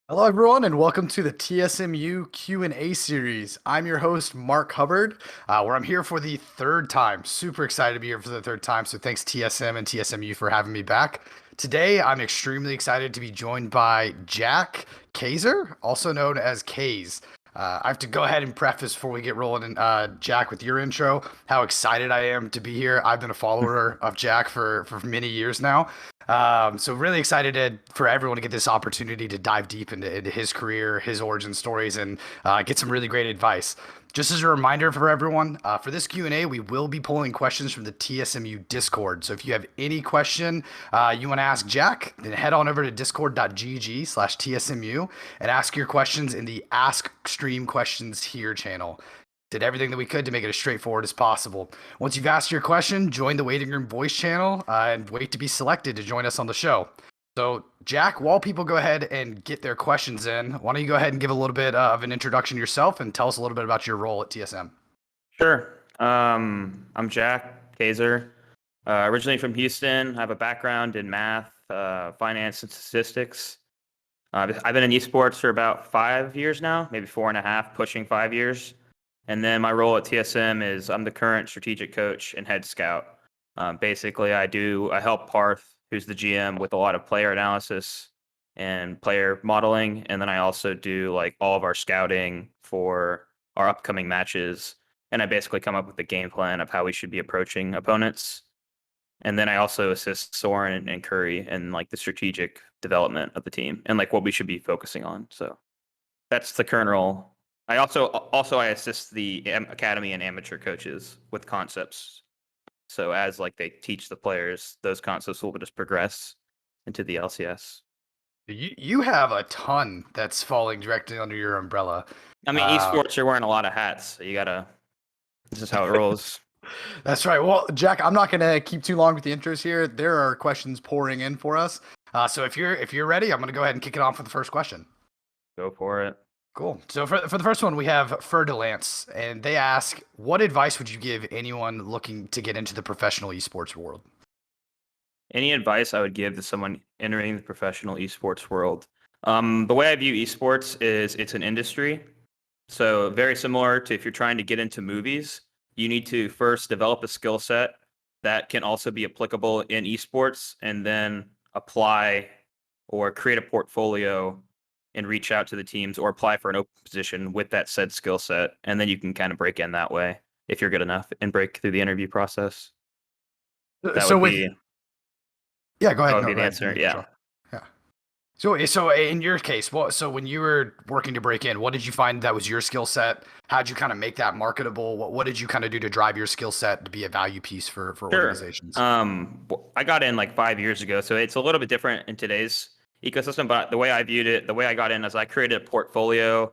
Hello, everyone, and welcome to the TSMU Q&A series. I'm your host, Mark Hubbard, where I'm here for the third time. Super excited to be here for the third time. So thanks TSM and TSMU for having me back. Today, I'm extremely excited to be joined by Jack Kaiser, also known as Kays. I have to go ahead and preface before we get rolling, Jack, with your intro, how excited I am to be here. I've been a follower of Jack for many years now. So really excited for everyone to get this opportunity to dive deep into his career, his origin stories, and get some really great advice. Just as a reminder for everyone, for this Q&A, we will be pulling questions from the TSMU Discord. So if you have any question you want to ask Jack, then head on over to discord.gg/TSMU and ask your questions in the Ask Stream Questions Here channel. Did everything that we could to make it as straightforward as possible. Once you've asked your question, join the waiting room voice channel and wait to be selected to join us on the show. So, Jack, while people go ahead and get their questions in, why don't you go ahead and give a little bit of an introduction yourself and tell us a little bit about your role at TSM? Sure. I'm Jack Kaiser, originally from Houston. I have a background in math, finance, and statistics. I've been in esports for about 5 years now, maybe 4.5, pushing 5 years. And then my role at TSM is I'm the current strategic coach and head scout. Basically, I help Parth, who's the GM, with a lot of player analysis and player modeling. And then I also do like all of our scouting for our upcoming matches. And I basically come up with the game plan of how we should be approaching opponents. And then I also assist Soren and Curry in like the strategic development of the team and like what we should be focusing on. So that's the current role. I also I assist the academy and amateur coaches with concepts. So as like they teach the players, those concepts will just progress into the LCS. You have a ton that's falling directly under your umbrella. I mean, esports, you're wearing a lot of hats. So you gotta. This is how it rolls. That's right. Well, Jack, I'm not going to keep too long with the intros here. There are questions pouring in for us. So if you're ready, I'm going to go ahead and kick it off with the first question. Go for it. Cool. So for the first one, we have Fer Delance, and they ask, what advice would you give anyone looking to get into the professional esports world? Any advice I would give to someone entering the professional esports world? The way I view esports is it's an industry. So very similar to if you're trying to get into movies, you need to first develop a skill set that can also be applicable in esports and then apply or create a portfolio and reach out to the teams or apply for an open position with that said skill set. And then you can kind of break in that way if you're good enough and break through the interview process. That So would with be Yeah, go that ahead. would No, be go the ahead. answer. Yeah. Yeah. So in your case, so when you were working to break in, what did you find that was your skill set? How'd you kind of make that marketable? What did you kind of do to drive your skill set to be a value piece for Sure. organizations? I got in like 5 years ago, so it's a little bit different in today's ecosystem. But the way I viewed it, the way I got in is I created a portfolio.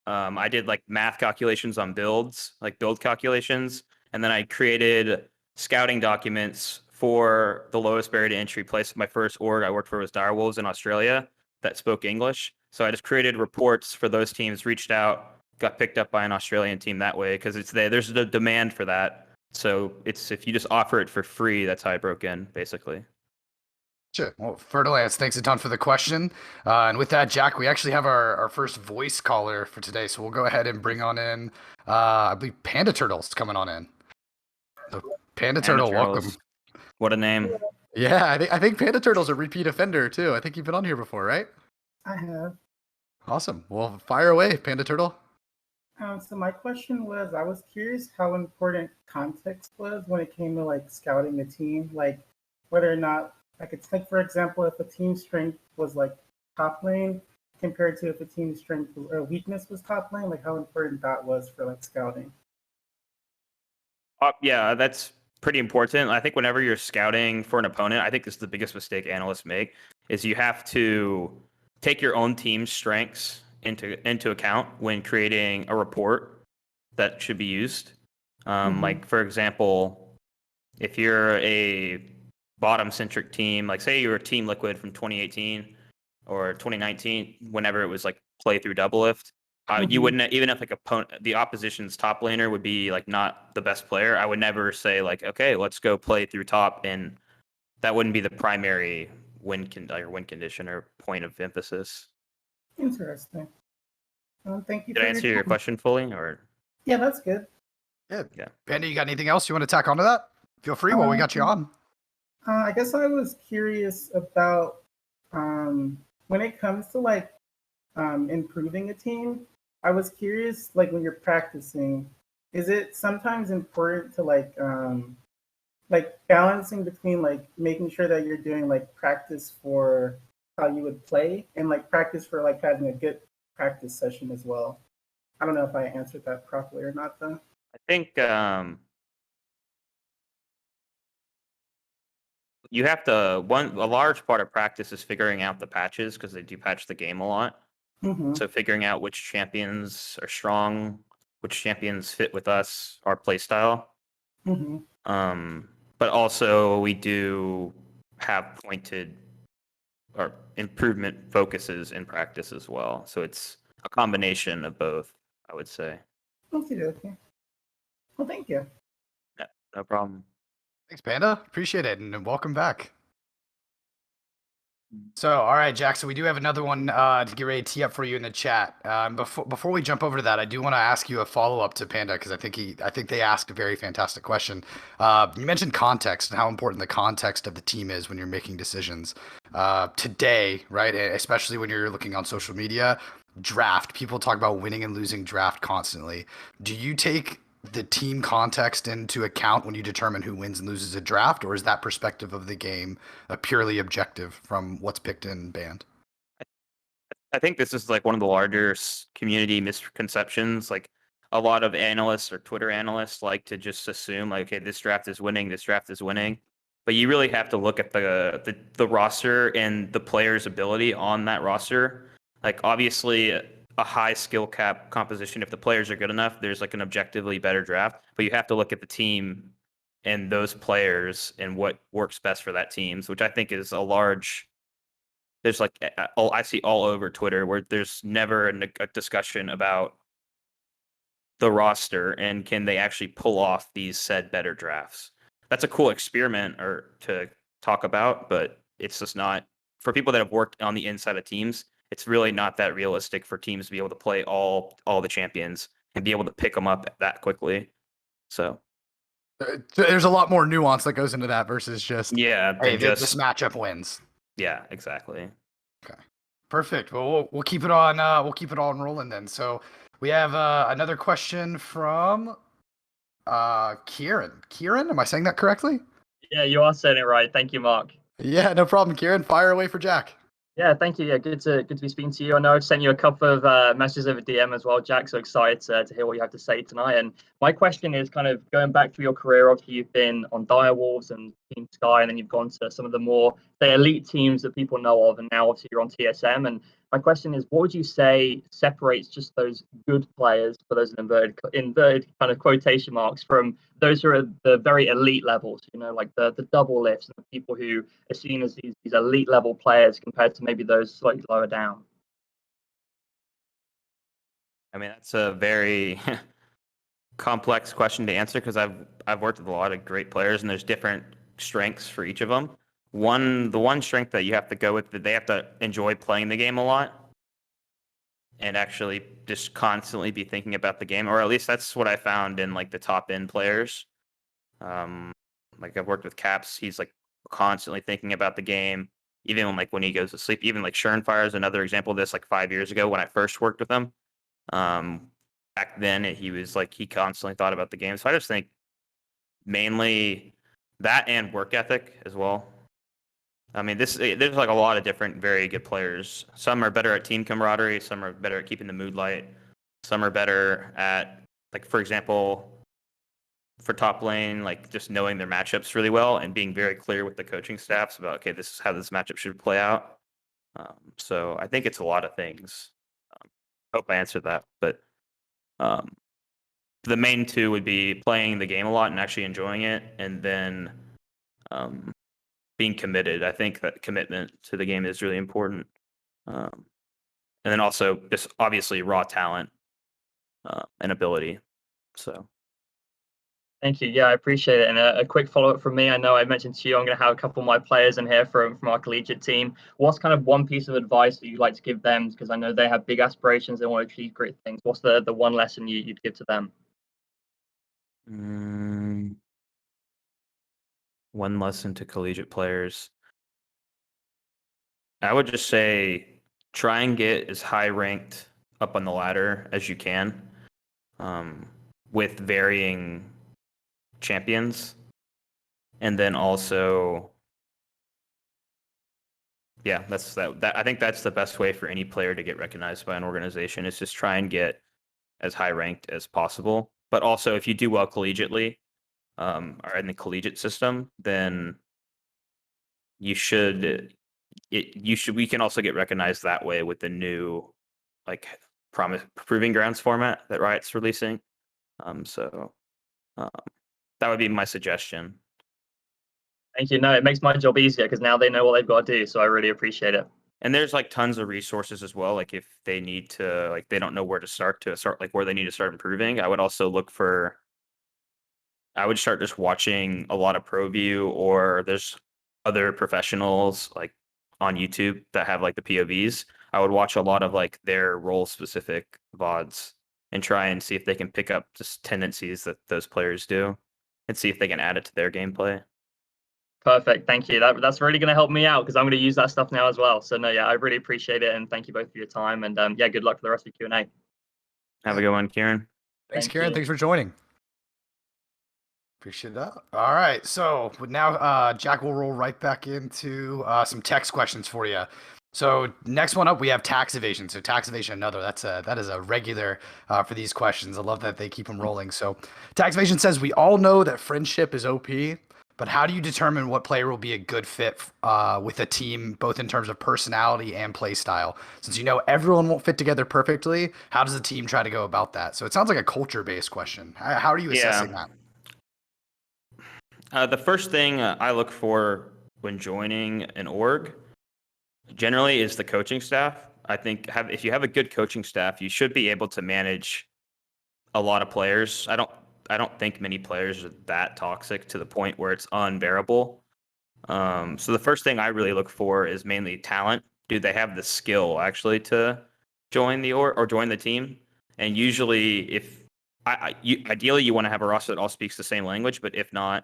I did like math calculations on builds, like build calculations, and then I created scouting documents for the lowest barrier to entry place. My first org I worked for was Direwolves in Australia that spoke English. So I just created reports for those teams, reached out, got picked up by an Australian team that way because it's there. There's a demand for that. So it's if you just offer it for free, that's how I broke in, basically. Sure. Well, Fertilance, thanks a ton for the question. And with that, Jack, we actually have our first voice caller for today. So we'll go ahead and bring on in, I believe Panda Turtle's coming on in. So Panda And the Turtle, welcome. Turtles. What a name. Yeah, I think Panda Turtle's a repeat offender too. I think you've been on here before, right? I have. Awesome. Well, fire away, Panda Turtle. So my question was, I was curious how important context was when it came to like scouting a team, like whether or not, like it's like for example, if a team strength was like top lane compared to if a team strength or weakness was top lane, like how important that was for like scouting. Yeah, that's pretty important. I think whenever you're scouting for an opponent, I think this is the biggest mistake analysts make is you have to take your own team's strengths into account when creating a report that should be used. Like for example, if you're a bottom-centric team, like say you're a Team Liquid from 2018 or 2019, whenever it was like play through double lift, you wouldn't even if like the opposition's top laner would be like not the best player. I would never say like, okay, let's go play through top, and that wouldn't be the primary win condition or point of emphasis. Interesting. Thank you Did for I your answer your time. question fully, or Yeah, that's good. Yeah. yeah? Panda, you got anything else you want to tack onto that? Feel free while we got you Um, on. I guess I was curious about when it comes to like improving a team. I was curious, like when you're practicing, is it sometimes important to like balancing between like making sure that you're doing like practice for how you would play and like practice for like having a good practice session as well? I don't know if I answered that properly or not though. I think you have to a large part of practice is figuring out the patches because they do patch the game a lot. Mm-hmm. So figuring out which champions are strong, which champions fit with us, our play style. Mm-hmm. But also we do have pointed or improvement focuses in practice as well. So it's a combination of both, I would say. Okay, okay. Well, thank you. Yeah, no problem. Thanks, Panda. Appreciate it, and welcome back. So, all right, Jack. So we do have another one to get ready to tee up for you in the chat. Before we jump over to that, I do want to ask you a follow up to Panda because I think they asked a very fantastic question. You mentioned context and how important the context of the team is when you're making decisions. Today, right? Especially when you're looking on social media, draft. People talk about winning and losing draft constantly. Do you take the team context into account when you determine who wins and loses a draft, or is that perspective of the game a purely objective from what's picked and banned? I think this is like one of the larger community misconceptions. Like a lot of analysts or Twitter analysts like to just assume like, okay, this draft is winning, this draft is winning. But you really have to look at the roster and the player's ability on that roster. Like obviously a high skill cap composition, if the players are good enough, there's like an objectively better draft. But you have to look at the team and those players and what works best for that teams, which I think is a large there's like I see all over Twitter where there's never a discussion about the roster and can they actually pull off these said better drafts. That's a cool experiment or to talk about, but it's just not for people that have worked on the inside of teams. It's really not that realistic for teams to be able to play all the champions and be able to pick them up that quickly. So There's a lot more nuance that goes into that versus just, yeah, hey, then this just matchup wins. yeah, exactly. Okay, perfect. Well, we'll keep it on. We'll keep it on rolling then. So we have another question from Kieran. Kieran, am I saying that correctly? Yeah, you are saying it right. Thank you, Mark. Yeah, no problem, Kieran. Fire away for Jack. Yeah, thank you. Yeah, good to be speaking to you. I know I've sent you a couple of messages over DM as well, Jack. So excited to hear what you have to say tonight. And my question is kind of going back through your career. Obviously, you've been on Direwolves and Team Sky, and then you've gone to some of the more say elite teams that people know of, and now obviously you're on TSM. And my question is, what would you say separates just those good players, for those inverted kind of quotation marks, from those who are at the very elite levels? You know, like the double lifts and the people who are seen as these elite level players compared to maybe those slightly lower down? I mean, that's a very complex question to answer because I've worked with a lot of great players and there's different strengths for each of them. The one strength that you have to go with that they have to enjoy playing the game a lot and actually just constantly be thinking about the game, or at least that's what I found in like the top end players. Um, like I've worked with Caps, he's like constantly thinking about the game, even when he goes to sleep. Even like Fire is another example of this. Like 5 years ago when I first worked with him, um, back then he was like he constantly thought about the game. So I just think mainly that and work ethic as well. I mean, there's like a lot of different very good players. Some are better at team camaraderie. Some are better at keeping the mood light. Some are better at like, for example, for top lane, like just knowing their matchups really well and being very clear with the coaching staffs about okay, this is how this matchup should play out. So I think it's a lot of things. Hope I answered that, but um, the main two would be playing the game a lot and actually enjoying it, and then um, being committed. I think that commitment to the game is really important. Um, and then also just obviously raw talent and ability. So Thank you. Yeah, I appreciate it. And a quick follow-up from me. I know I mentioned to you, I'm going to have a couple of my players in here from our collegiate team. What's kind of one piece of advice that you'd like to give them? Because I know they have big aspirations. They want to achieve great things. What's the one lesson you'd give to them? One lesson to collegiate players. I would just say try and get as high ranked up on the ladder as you can, with varying champions. And then also, yeah, that's that. I think that's the best way for any player to get recognized by an organization is just try and get as high ranked as possible. But also, if you do well collegiately, or in the collegiate system, then you should we can also get recognized that way with the new like proving grounds format that Riot's releasing. So that would be my suggestion. Thank you. No, it makes my job easier because now they know what they've got to do. So I really appreciate it. And there's like tons of resources as well. Like if they need to, like they don't know where to start like where they need to start improving. I would start just watching a lot of ProView, or there's other professionals like on YouTube that have like the POVs. I would watch a lot of like their role specific VODs and try and see if they can pick up just tendencies that those players do and see if they can add it to their gameplay. Perfect. Thank you. That's really going to help me out because I'm going to use that stuff now as well. So no, yeah, I really appreciate it. And thank you both for your time. And yeah, good luck for the rest of the Q&A. Have a good one, Kieran. Thanks, Thank Kieran. you. Thanks for joining. Appreciate that. All right. So now Jack will roll right back into some text questions for you. So next one up, we have tax evasion. So tax evasion, that is a regular for these questions. I love that they keep them rolling. So tax evasion says, we all know that friendship is OP, but how do you determine what player will be a good fit with a team, both in terms of personality and play style? Since you know everyone won't fit together perfectly, how does the team try to go about that? So it sounds like a culture-based question. How are you assessing that? The first thing I look for when joining an org generally is the coaching staff. I think if you have a good coaching staff, you should be able to manage a lot of players. I don't think many players are that toxic to the point where it's unbearable. So the first thing I really look for is mainly talent. Do they have the skill actually to join the or join the team? And usually, if ideally you want to have a roster that all speaks the same language, but if not,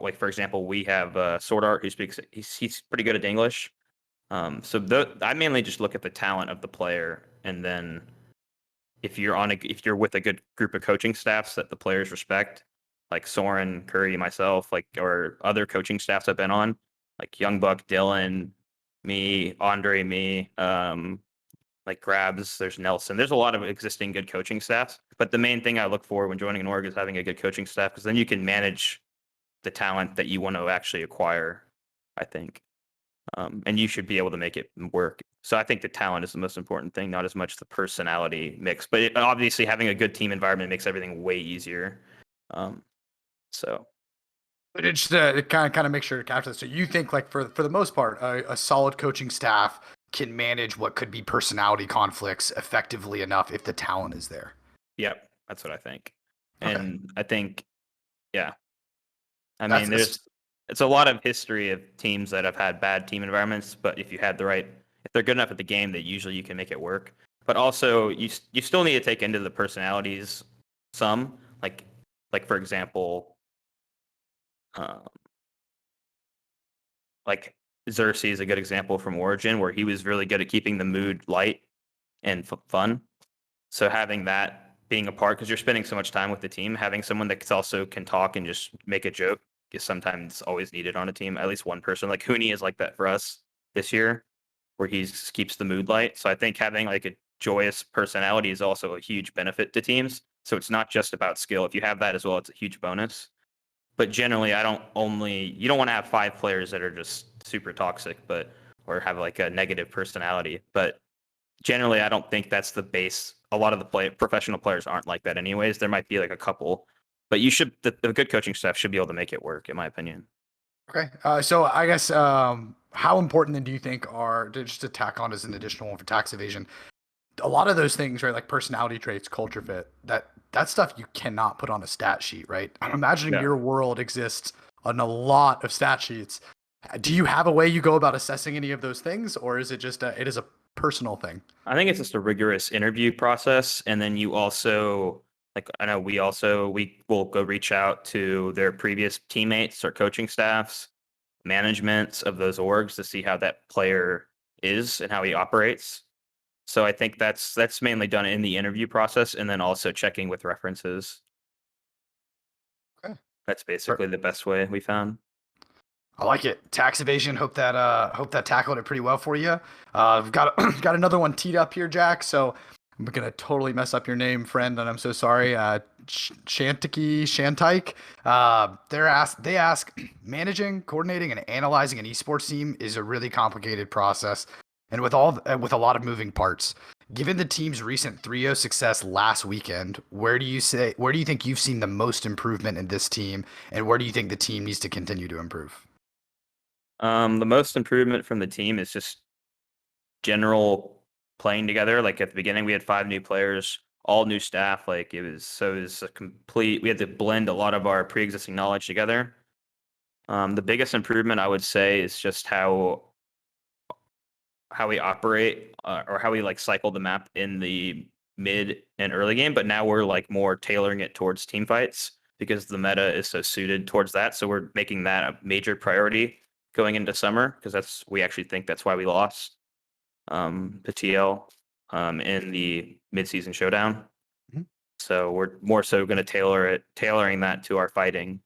like for example, we have Sword Art who he's pretty good at English. So I mainly just look at the talent of the player, and then if you're with a good group of coaching staffs that the players respect, like Soren, Curry, myself, like or other coaching staffs I've been on, like Young Buck, Dylan, me, Andre, like Grabs, there's Nelson. There's a lot of existing good coaching staffs, but the main thing I look for when joining an org is having a good coaching staff, because then you can manage the talent that you want to actually acquire, I think. And you should be able to make it work. So I think the talent is the most important thing, not as much the personality mix. But obviously, having a good team environment makes everything way easier. So, but it's just to kind of make sure to capture this. So you think, like for the most part, a solid coaching staff can manage what could be personality conflicts effectively enough if the talent is there. Yep, that's what I think. Okay. And I think, yeah, I mean, it's a lot of history of teams that have had bad team environments, but if they're good enough at the game, that usually you can make it work. But also, you still need to take into the personalities some, like for example, like Xerxes is a good example from Origin, where he was really good at keeping the mood light and fun. So having that being a part, because you're spending so much time with the team, having someone that also can talk and just make a joke is sometimes always needed on a team. At least one person, like Hooney is like that for us this year, where he keeps the mood light. So I think having like a joyous personality is also a huge benefit to teams. So it's not just about skill. If you have that as well, it's a huge bonus. But generally, you don't want to have 5 players that are just super toxic, or have like a negative personality. But generally, I don't think that's the base. A lot of the professional players aren't like that anyways. There might be like a couple, but the good coaching staff should be able to make it work, in my opinion. Okay. So I guess how important then do you think are, just to tack on as an additional one for tax evasion, a lot of those things, right, like personality traits, culture fit, that that stuff you cannot put on a stat sheet, right? I'm imagining Yeah. your world exists on a lot of stat sheets. Do you have a way you go about assessing any of those things, or is it just it is a personal thing? I think it's just a rigorous interview process, and then you also like I know we will go reach out to their previous teammates or coaching staffs, managements of those orgs to see how that player is and how he operates. So I think that's mainly done in the interview process, and then also checking with references. Okay. That's basically the best way we found. I like it. Tax evasion. Hope that tackled it pretty well for you. We've got got another one teed up here, Jack. So I'm gonna totally mess up your name, friend, and I'm so sorry. Shantike. They ask, managing, coordinating, and analyzing an esports team is a really complicated process, and with a lot of moving parts. Given the team's recent 3-0 success last weekend, where do you think you've seen the most improvement in this team, and where do you think the team needs to continue to improve? The most improvement from the team is just general playing together. Like at the beginning, we had 5 new players, all new staff. Like it was a complete. We had to blend a lot of our pre-existing knowledge together. The biggest improvement I would say is just how we operate or how we like cycle the map in the mid and early game. But now we're like more tailoring it towards team fights because the meta is so suited towards that. So we're making that a major priority going into summer because we actually think that's why we lost the TL in the midseason showdown. Mhm. So we're more so going to tailoring that to our fighting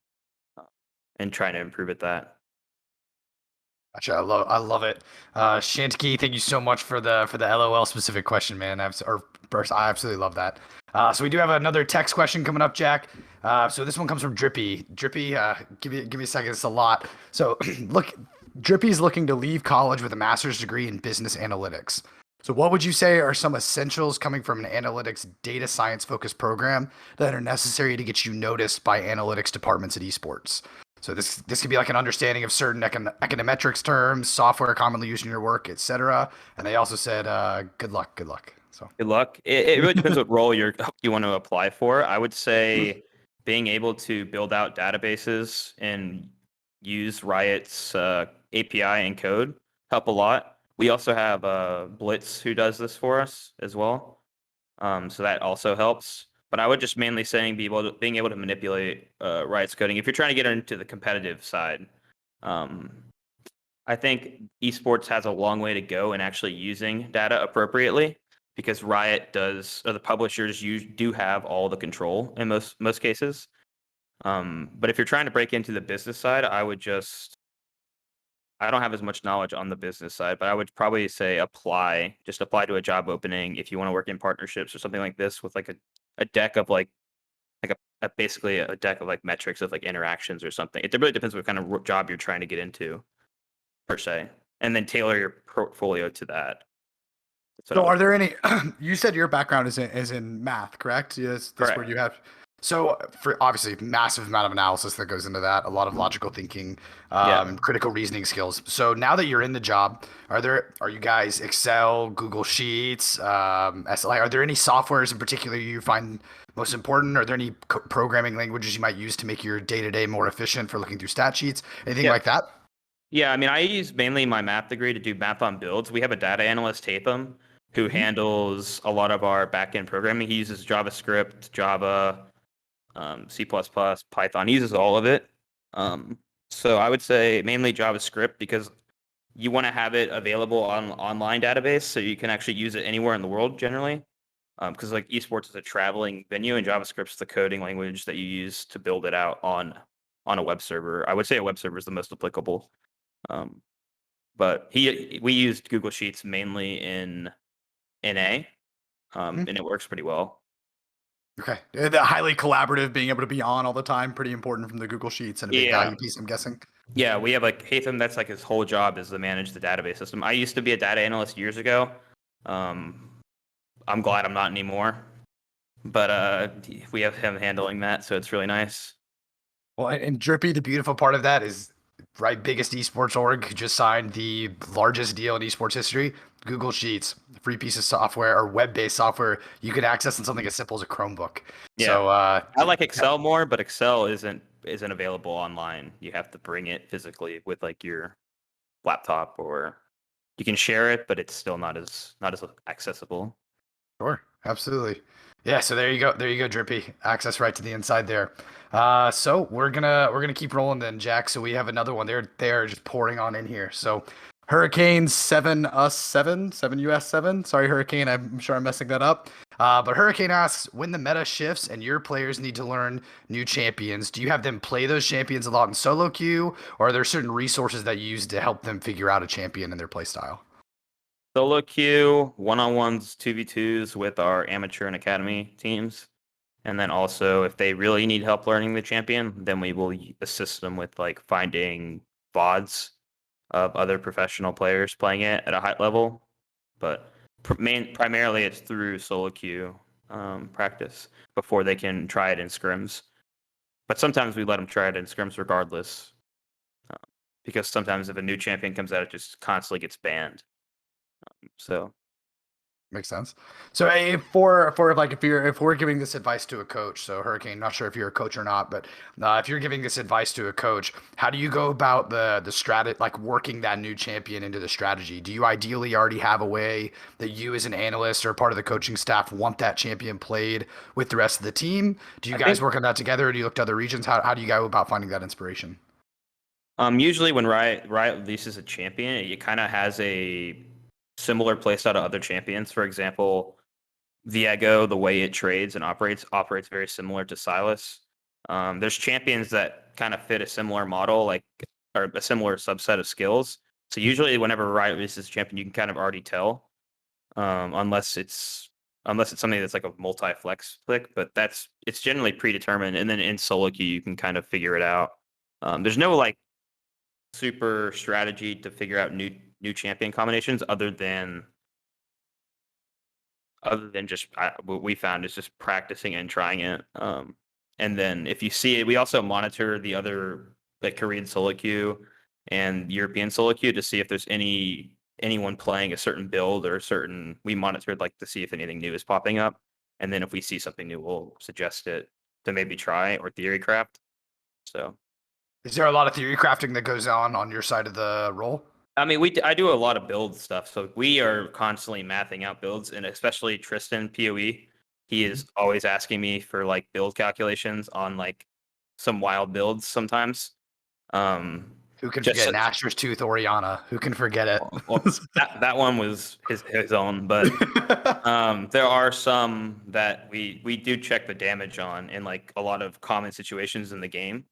and trying to improve at that. Gotcha. I love it. Shantiki, thank you so much for the LOL specific question, man. I absolutely love that. So we do have another text question coming up, Jack. So this one comes from Drippy. Drippy, give me a second. It's a lot. So look, Drippy's looking to leave college with a master's degree in business analytics. So what would you say are some essentials coming from an analytics data science focused program that are necessary to get you noticed by analytics departments at esports? So this could be like an understanding of certain econometrics terms, software commonly used in your work, etc. And they also said, good luck, good luck. So Good luck. It really depends what role you want to apply for. I would say being able to build out databases and use Riot's API and code help a lot. We also have Blitz who does this for us as well. So that also helps. But I would just mainly saying being able to manipulate Riot's coding. If you're trying to get into the competitive side, I think esports has a long way to go in actually using data appropriately because Riot does, or the publishers do have all the control in most cases. But if you're trying to break into the business side, I don't have as much knowledge on the business side, but I would probably say apply to a job opening if you want to work in partnerships or something like this with like a deck of basically a deck of like metrics of like interactions or something. It really depends what kind of job you're trying to get into per se, and then tailor your portfolio to that. So are there any, you said your background is in math, correct? Yes, that's where Correct. you have. So for obviously massive amount of analysis that goes into that, a lot of logical thinking, Yeah. critical reasoning skills. So now that you're in the job, are you guys Excel, Google Sheets, SLI? Are there any softwares in particular you find most important? Are there any programming languages you might use to make your day-to-day more efficient for looking through stat sheets? Anything Yeah. like that? Yeah, I mean, I use mainly my math degree to do math on builds. We have a data analyst, Tatham, who handles a lot of our backend programming. He uses JavaScript, Java, C++, Python. He uses all of it. So I would say mainly JavaScript because you want to have it available on online database so you can actually use it anywhere in the world generally. Because like esports is a traveling venue and JavaScript's the coding language that you use to build it out on a web server. I would say a web server is the most applicable. Um, but we used Google Sheets mainly in NA, and it works pretty well. Okay. The highly collaborative, being able to be on all the time, pretty important from the Google Sheets and a big Yeah. value piece, I'm guessing. Yeah, we have like Hatham, that's like his whole job is to manage the database system. I used to be a data analyst years ago. I'm glad I'm not anymore. But we have him handling that, so it's really nice. Well, and Drippy, the beautiful part of that is right, biggest esports org who just signed the largest deal in esports history. Google Sheets, free piece of software or web-based software you could access in something as simple as a Chromebook. Yeah. So I like Excel more, but Excel isn't available online. You have to bring it physically with like your laptop, or you can share it, but it's still not as accessible. Sure, absolutely. Yeah, so there you go. There you go, Drippy. Access right to the inside there. So we're gonna keep rolling then, Jack. So we have another one. They're just pouring on in here. So Hurricane 7 US 7 Sorry, Hurricane. I'm sure I'm messing that up. But Hurricane asks, when the meta shifts and your players need to learn new champions, do you have them play those champions a lot in solo queue, or are there certain resources that you use to help them figure out a champion in their playstyle? Solo queue, one-on-ones, 2v2s with our amateur and academy teams. And then also, if they really need help learning the champion, then we will assist them with like finding VODs of other professional players playing it at a high level. But primarily, it's through solo queue practice before they can try it in scrims. But sometimes we let them try it in scrims regardless, uh, because sometimes if a new champion comes out, it just constantly gets banned. So Makes sense. So if we're giving this advice to a coach, so Hurricane, not sure if you're a coach or not, but if you're giving this advice to a coach, how do you go about the strategy, like working that new champion into the strategy? Do you ideally already have a way that you as an analyst or part of the coaching staff want that champion played with the rest of the team? Do you I guys think work on that together, or do you look to other regions? How do you go about finding that inspiration? usually when Riot releases a champion, it kind of has a similar playstyle to other champions. For example, Viego, the way it trades and operates very similar to Silas. There's champions that kind of fit a similar model, like or a similar subset of skills. So usually, whenever Riot releases a champion, you can kind of already tell, unless it's something that's like a multi-flex click. But it's generally predetermined, and then in solo queue, you can kind of figure it out. There's no like super strategy to figure out new champion combinations other than just what we found is just practicing and trying it. And then if you see it, we also monitor the other like Korean solo queue and European solo queue to see if there's anyone playing a certain build or we monitored like to see if anything new is popping up. And then if we see something new, we'll suggest it to maybe try or theory craft. So Is there a lot of theory crafting that goes on your side of the role? I mean, I do a lot of build stuff, so we are constantly mapping out builds, and especially Tristan PoE, he is always asking me for like build calculations on like some wild builds sometimes. Who can Just forget Nashor's Tooth Oriana? Who can forget it? well, that one was his own, but there are some that we do check the damage on in like a lot of common situations in the game.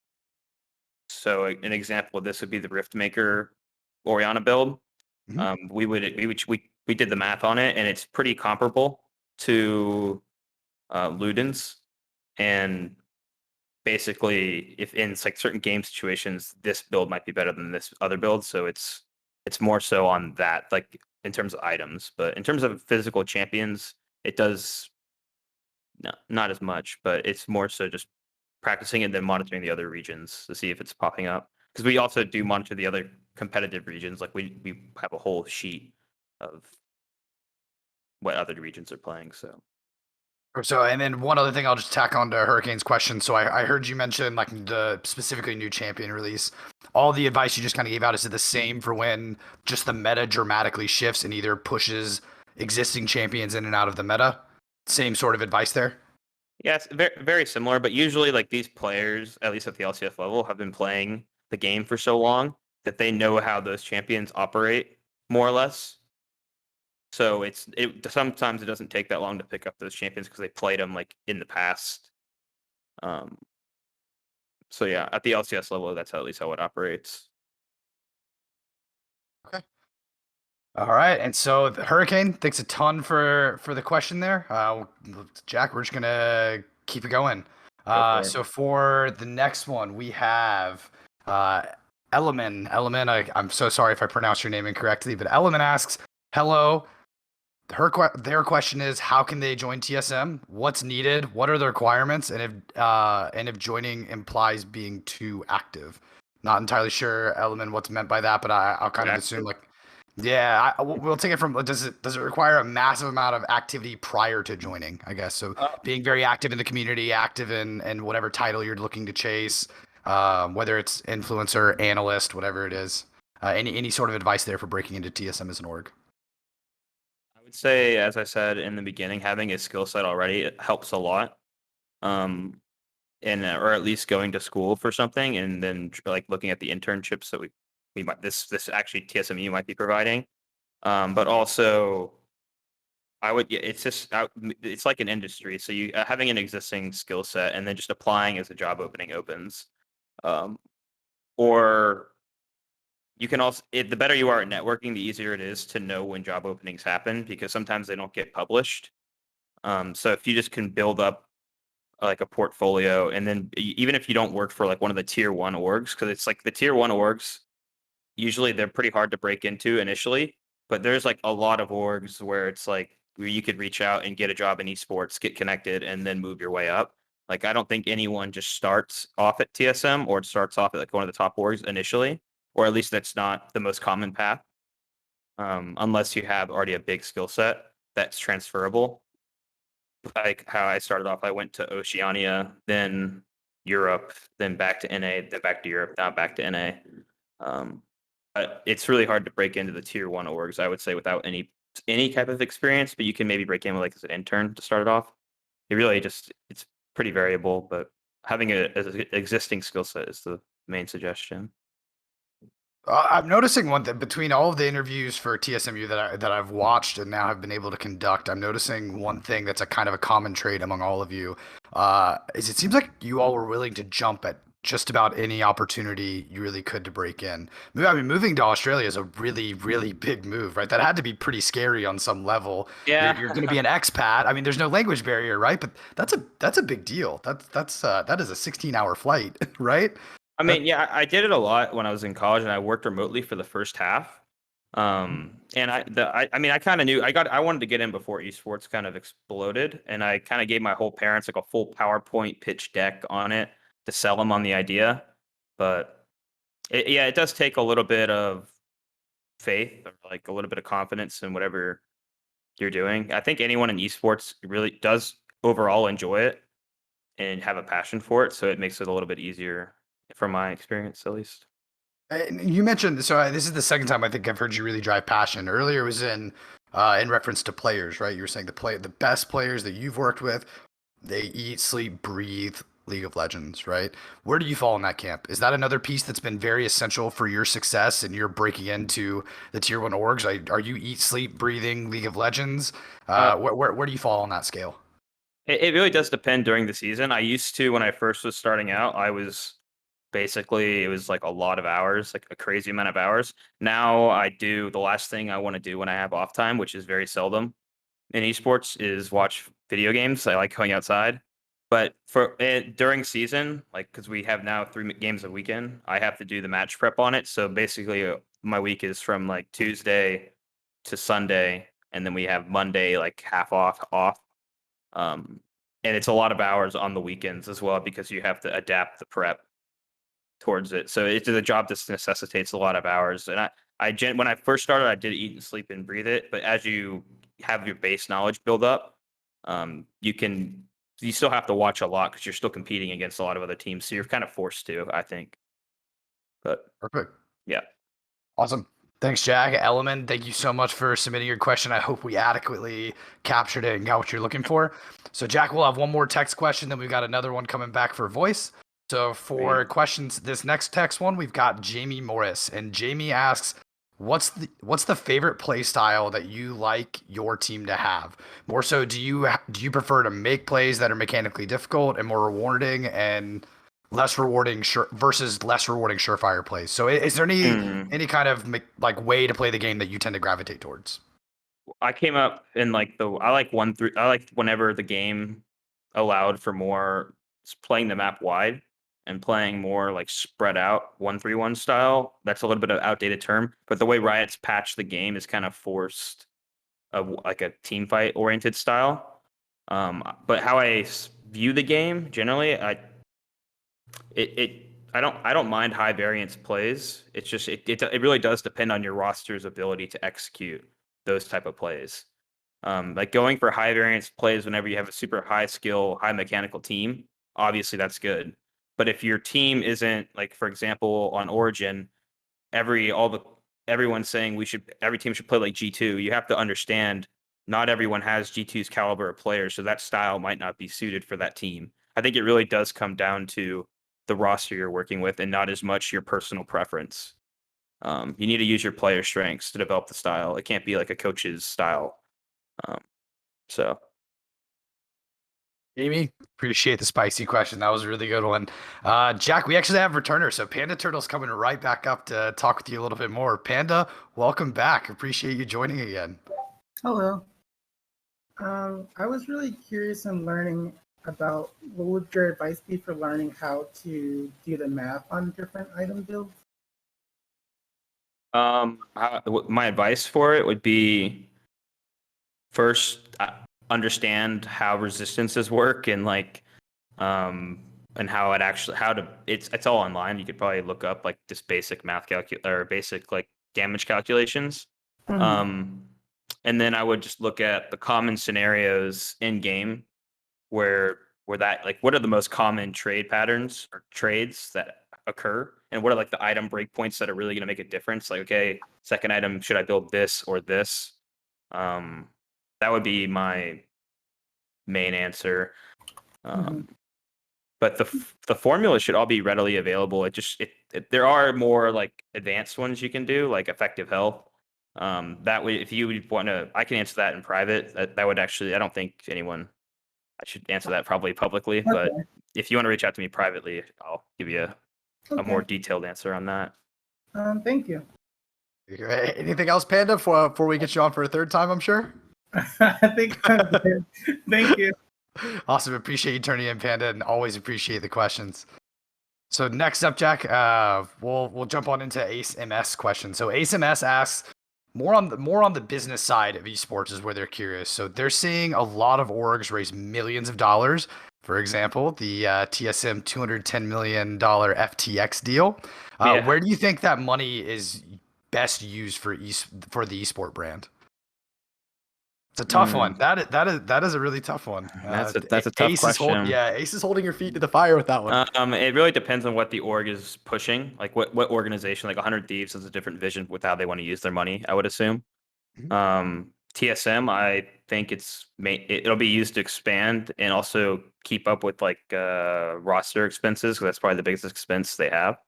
So an example of this would be the Riftmaker Oriana build. Mhm. We did the math on it, and it's pretty comparable to Luden's. And basically, if in like certain game situations, this build might be better than this other build. So it's more so on that, like in terms of items, but in terms of physical champions, it does not as much. But it's more so just practicing and then monitoring the other regions to see if it's popping up. Because we also do monitor the other competitive regions. Like we have a whole sheet of what other regions are playing. So, and then one other thing I'll just tack on to Hurricane's question. So I heard you mention like the specifically new champion release. All the advice you just kind of gave out, is it the same for when just the meta dramatically shifts and either pushes existing champions in and out of the meta? Same sort of advice there? Yeah, it's very, very similar, but usually like these players, at least at the LCS level, have been playing the game for so long that they know how those champions operate more or less. So sometimes it doesn't take that long to pick up those champions because they played them like in the past. Um, so yeah, at the LCS level, that's at least how it operates. Okay. All right, and so the Hurricane, thanks a ton for the question there. Jack, we're just gonna keep it going. Go for it. So for the next one, we have Element. Element, I'm so sorry if I pronounced your name incorrectly, but Element asks, "Hello." Their question is, how can they join TSM? What's needed? What are the requirements? And if joining implies being too active. Not entirely sure, Element, what's meant by that, but I'll kind of assume Exactly. like, yeah, we'll take it from, does it require a massive amount of activity prior to joining, I guess? So Uh, being very active in the community, active in whatever title you're looking to chase, whether it's influencer, analyst, whatever it is. Any sort of advice there for breaking into TSM as an org? I would say, as I said in the beginning, having a skill set already helps a lot. Um, and or at least going to school for something, and then like looking at the internships that we might this actually TSMU might be providing. But also I would yeah, it's just it's like an industry, so you having an existing skill set and then just applying as a job opening opens. Um, or you can also the better you are at networking, the easier it is to know when job openings happen because sometimes they don't get published. So if you just can build up like a portfolio, and then even if you don't work for like one of the tier one orgs, because it's like the tier one orgs, usually they're pretty hard to break into initially, but there's like a lot of orgs where it's like where you could reach out and get a job in esports, get connected, and then move your way up. Like I don't think anyone just starts off at TSM or starts off at like one of the top orgs initially, or at least that's not the most common path, unless you have already a big skill set that's transferable. Like how I started off, I went to Oceania, then Europe, then back to NA, then back to Europe, now back to NA. Um, it's really hard to break into the tier one orgs, I would say, without any type of experience. But you can maybe break in with like as an intern to start it off. It really just it's pretty variable, but having an existing skill set is the main suggestion. I'm noticing one thing between all of the interviews for TSMU that I've watched and now have been able to conduct. I'm noticing one thing that's a kind of a common trait among all of you. Is it seems like you all were willing to jump at just about any opportunity you really could to break in. I mean, moving to Australia is a really, really big move, right? That had to be pretty scary on some level. You're going to be Yeah. an expat. I mean, there's no language barrier, right? But that's a big deal. That is a 16-hour flight, right? I That mean, yeah, I did it a lot when I was in college, and I worked remotely for the first half. And I mean, I kind of knew I wanted to get in before esports kind of exploded, and I kind of gave my whole parents like a full PowerPoint pitch deck on it to sell them on the idea. But yeah, it does take a little bit of faith or like a little bit of confidence in whatever you're doing. I think anyone in esports really does overall enjoy it and have a passion for it, so it makes it a little bit easier from my experience at least. And you mentioned so this is the second time I think I've heard you really drive passion. Earlier was in reference to players, right? You were saying the best players that you've worked with, they eat, sleep, breathe League of Legends, right? Where do you fall in that camp? Is that another piece that's been very essential for your success and you're breaking into the tier one orgs? Are you eat, sleep, breathing League of Legends? Uh, Where do you fall on that scale? it really does depend during the season. I used to when I first was starting out, I was basically it was like a lot of hours, like a crazy amount of hours. Now I do the last thing I want to do when I have off time, which is very seldom in esports, is watch video games. I like going outside. But for during season, like because we have now three games a weekend, I have to do the match prep on it. So basically, my week is from like Tuesday to Sunday, and then we have Monday like half off. Um, and it's a lot of hours on the weekends as well because you have to adapt the prep towards it. So it's a job that necessitates a lot of hours. And when I first started, I did eat and sleep and breathe it. But as you have your base knowledge build up, you can you still have to watch a lot because you're still competing against a lot of other teams. So you're kind of forced to, I think. But Perfect. yeah, Awesome. Thanks, Jack. Element, thank you so much for submitting your question. I hope we adequately captured it and got what you're looking for. So, Jack, we'll have one more text question, then we've got another one coming back for voice. So, for sweet. questions, this next text one, we've got Jamie Morris, and Jamie asks, "What's the favorite play style that you like your team to have? More so, do you prefer to make plays that are mechanically difficult and more rewarding, and less rewarding versus less rewarding surefire plays? So, is there any kind of like way to play the game that you tend to gravitate towards?" I came up in like I like 1 3 I like whenever the game allowed for more playing the map wide and playing more like spread out 1-3-1 style. That's a little bit of outdated term, but the way Riot's patched the game is kind of forced like a team fight oriented style. But how I view the game generally, it I don't mind high variance plays. It's just it really does depend on your roster's ability to execute those type of plays. Like going for high variance plays whenever you have a super high skill, high mechanical team, obviously that's good. But if your team isn't, like, for example, on Origin, everyone's saying every team should play like G2. You have to understand not everyone has G2's caliber of players, so that style might not be suited for that team. I think it really does come down to the roster you're working with and not as much your personal preference. You need to use your player strengths to develop the style. It can't be like a coach's style. Um, so Amy, appreciate the spicy question. That was a really good one. Jack, we actually have returner, so Panda Turtle's coming right back up to talk with you a little bit more. Panda, welcome back. Appreciate you joining again. Hello. I was really curious in learning about what would your advice be for learning how to do the math on different item builds? My advice for it would be first understand how resistances work and and how it's all online. You could probably look up like just basic math or basic like damage calculations. Mhm. And then I would just look at the common scenarios in game where that, like, what are the most common trade patterns or trades that occur, and what are like the item breakpoints that are really going to make a difference. Like, okay, second item, should I build this or this? That would be my main answer. But the formula should all be readily available. There are more like advanced ones you can do, like effective health. That way, if you would want to, I can answer that in private. That would actually, I don't think anyone. I should answer that probably publicly, but Okay. if you want to reach out to me privately, I'll give you a more detailed answer on that. Thank you. Anything else, Panda, before we get you on for a third time, I'm sure? I think I'm good. Thank you. Awesome. Appreciate you turning in, Panda, and always appreciate the questions. So next up, Jack, we'll jump on into Ace MS question. So Ace MS asks more on the business side of esports is where they're curious. So they're seeing a lot of orgs raise millions of dollars. For example, the TSM $210 million FTX deal. Yeah. Where do you think that money is best used for the esport brand? It's a tough one. That is a really tough one. That's a tough question. Ace is holding your feet to the fire with that one. It really depends on what the org is pushing. Like what organization, like 100 Thieves has a different vision with how they want to use their money, I would assume. TSM, I think it'll be used to expand and also keep up with like roster expenses, because that's probably the biggest expense they have.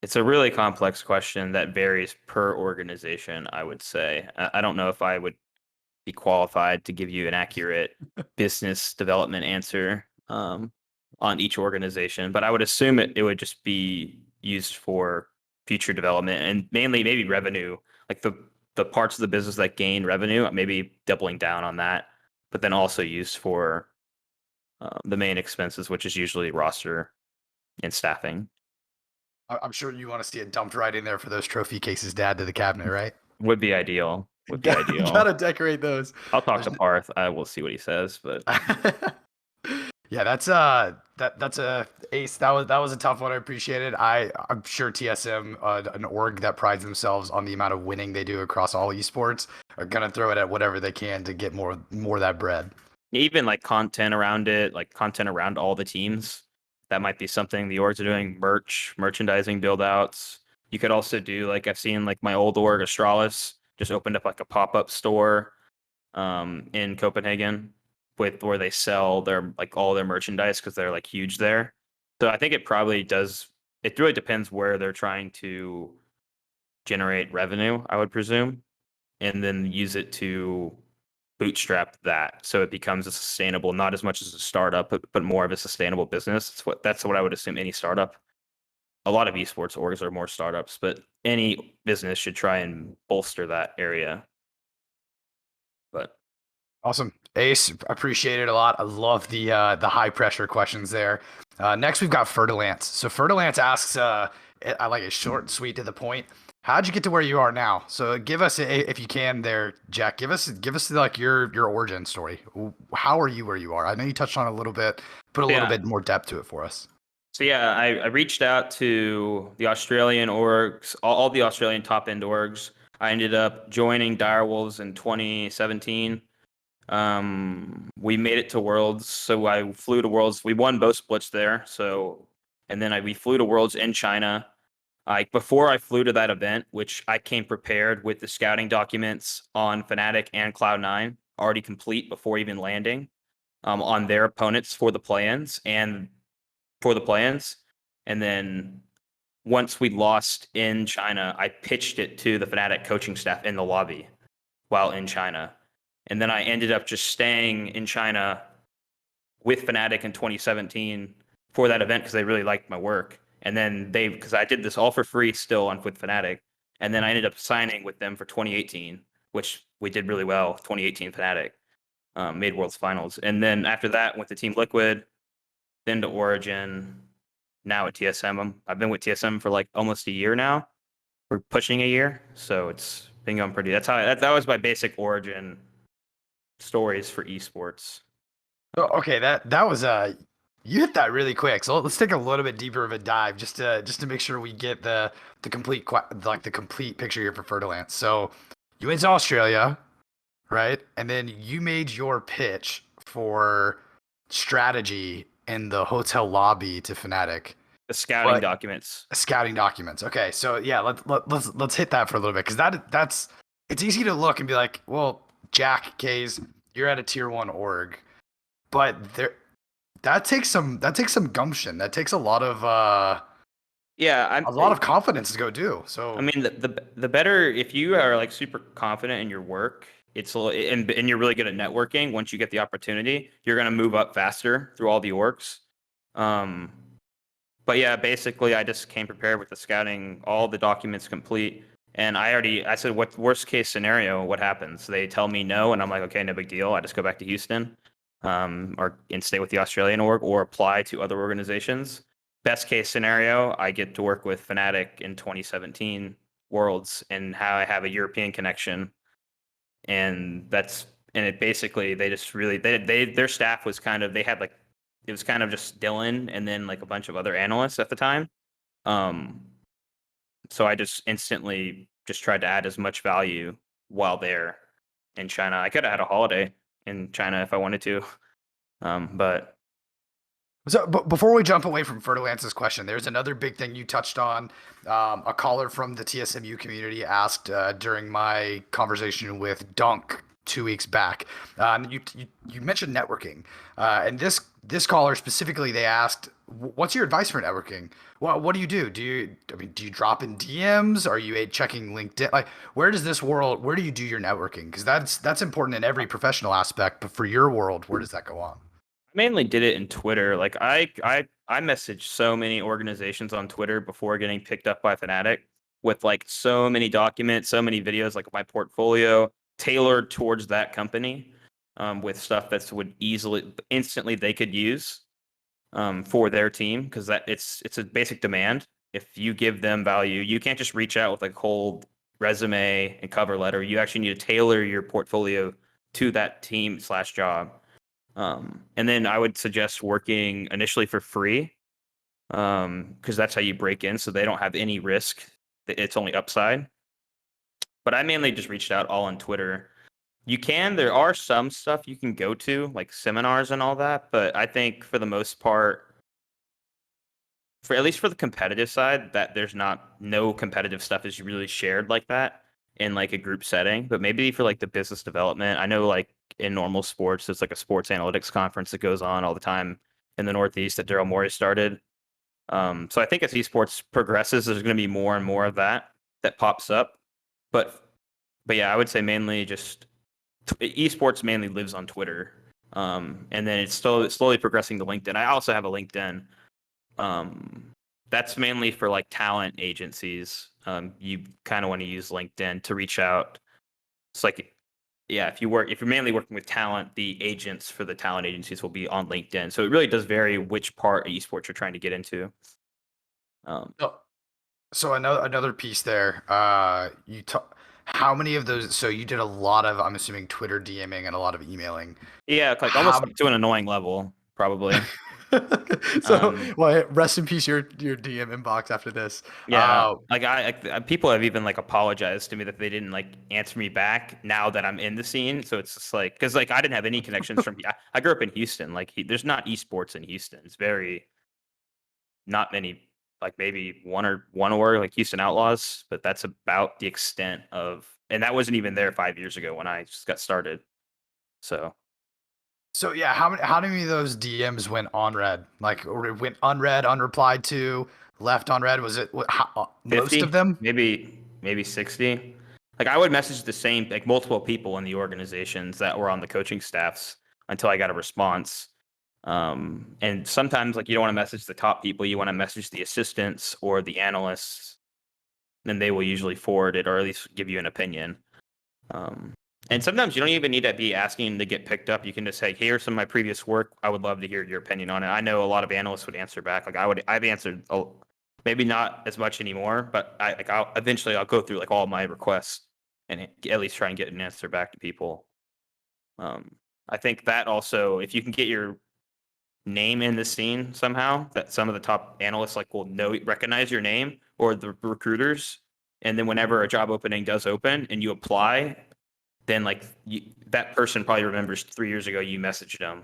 It's a really complex question that varies per organization, I would say. I don't know if I would be qualified to give you an accurate business development answer on each organization, but I would assume it would just be used for future development and mainly maybe revenue, like the parts of the business that gain revenue, maybe doubling down on that, but then also used for the main expenses, which is usually roster and staffing. I'm sure you want to see it dumped right in there for those trophy cases to add to the cabinet, right? Would be ideal. Gotta decorate those. I'll talk to Parth. I will see what he says, but yeah, that's a Ace. That was a tough one. I appreciate it. I'm sure TSM, an org that prides themselves on the amount of winning they do across all esports, are gonna throw it at whatever they can to get more of that bread. Even like content around it, like content around all the teams. That might be something the orgs are doing. Merchandising build outs. You could also do, like, I've seen like my old org Astralis just opened up like a pop-up store in Copenhagen where they sell their like all their merchandise because they're like huge there. So I think it really depends where they're trying to generate revenue, I would presume, and then use it to bootstrap that so it becomes a sustainable, not as much as a startup, but more of a sustainable business. That's what I would assume any startup. A lot of esports orgs are more startups, but any business should try and bolster that area. But awesome, Ace, appreciate it a lot. I love the high pressure questions there. Next we've got Fertilance. So Fertilance asks, I like it short and sweet to the point. how'd you get to where you are now? So give us, if you can, there, Jack. Give us like your origin story. How are you where you are? I know you touched on it a little bit. Put a little Yeah. bit more depth to it for us. So yeah, I reached out to the Australian orgs, all the Australian top end orgs. I ended up joining Direwolves in 2017. We made it to Worlds, so I flew to Worlds. We won both splits there. So, and then we flew to Worlds in China. Before I flew to that event, which I came prepared with the scouting documents on Fnatic and Cloud9 already complete before even landing, on their opponents for the play-ins and for the play-ins. And then once we lost in China, I pitched it to the Fnatic coaching staff in the lobby while in China. And then I ended up just staying in China with Fnatic in 2017 for that event because they really liked my work. And then because I did this all for free still with Fnatic. And then I ended up signing with them for 2018, which we did really well. 2018 Fnatic made Worlds Finals. And then after that, went to Team Liquid, then to Origin, now at TSM. I've been with TSM for like almost a year now. We're pushing a year. So it's been going pretty. That was my basic origin stories for esports. Okay, that was you hit that really quick. So let's take a little bit deeper of a dive just to make sure we get the complete the complete picture here for Fertilance. So you went to Australia, right? And then you made your pitch for strategy in the hotel lobby to Fnatic. The scouting But documents. scouting documents. Okay, so yeah, let's hit that for a little bit because that's it's easy to look and be like, well, Jack Kays, you're at a tier 1 org, but that takes some gumption. That takes a lot of Yeah, confidence to go do. So I mean, the better if you are like super confident in your work, and you're really good at networking. Once you get the opportunity, you're gonna move up faster through all the orgs. But yeah, basically, I just came prepared with the scouting, all the documents complete, and I said, what worst case scenario? What happens? They tell me no, and I'm like, okay, no big deal. I just go back to Houston, and stay with the Australian org or apply to other organizations. Best case scenario, I get to work with Fnatic in 2017 Worlds and how I have a European connection. And it basically, they just really, their staff was kind of, it was kind of just Dylan and then like a bunch of other analysts at the time. So I just instantly just tried to add as much value while there in China. I could have had a holiday in China if I wanted to. But So, but before we jump away from Fertilance's question, there's another big thing you touched on. A caller from the TSMU community asked during my conversation with Dunk 2 weeks back. You mentioned networking, and this caller specifically, they asked, "What's your advice for networking? Well, what do you do? Do you drop in DMs? Are you checking LinkedIn? Like, where do you do your networking? Because that's important in every professional aspect. But for your world, where does that go on?" mainly did it in Twitter. Like I messaged so many organizations on Twitter before getting picked up by Fnatic with like so many documents, so many videos, like my portfolio tailored towards that company, with stuff that would instantly they could use for their team because it's a basic demand. If you give them value, you can't just reach out with like a whole resume and cover letter. You actually need to tailor your portfolio to that team/job. And then I would suggest working initially for free, because that's how you break in, so they don't have any risk. It's only upside. But I mainly just reached out all on Twitter. There are some stuff you can go to, like seminars and all that, but I think for the most part, at least for the competitive side, that there's no competitive stuff is really shared like that in like a group setting. But maybe for like the business development, I know like in normal sports, there's like a sports analytics conference that goes on all the time in the Northeast that Daryl Morey started. So I think as esports progresses, there's going to be more and more of that pops up. But yeah, I would say mainly just esports mainly lives on Twitter. And then it's slowly progressing to LinkedIn. I also have a LinkedIn. That's mainly for like talent agencies. You kind of want to use LinkedIn to reach out. It's like, yeah, if you're mainly working with talent, the agents for the talent agencies will be on LinkedIn. So it really does vary which part of esports you're trying to get into. So, So another piece there. How many of those? So you did a lot of, I'm assuming, Twitter DMing and a lot of emailing. Yeah, like almost How? like to an annoying level, probably. So, Um, well, rest in peace your DM inbox after this. yeah, like people have even like apologized to me that they didn't like answer me back now that I'm in the scene. So it's just like because like I didn't have any connections from. I grew up in Houston. Like there's not esports in Houston. It's very not many. Like maybe one or like Houston Outlaws, but that's about the extent of. And that wasn't even there 5 years ago when I just got started. So So yeah, how many of those DMs went unread? Like, or it went unread, unreplied to, left unread? Was it most of 50, them? maybe 60. Like I would message the same like multiple people in the organizations that were on the coaching staffs until I got a response. And sometimes like you don't want to message the top people, you want to message the assistants or the analysts, then they will usually forward it or at least give you an opinion. Um, and sometimes you don't even need to be asking to get picked up. You can just say, "Here's some of my previous work. I would love to hear your opinion on it." I know a lot of analysts would answer back. Like I've answered, maybe not as much anymore, but I'll go through like all my requests and at least try and get an answer back to people. Um, I think that also, if you can get your name in the scene somehow, that some of the top analysts like will recognize your name or the recruiters, and then whenever a job opening does open and you apply, then like that person probably remembers 3 years ago you messaged them.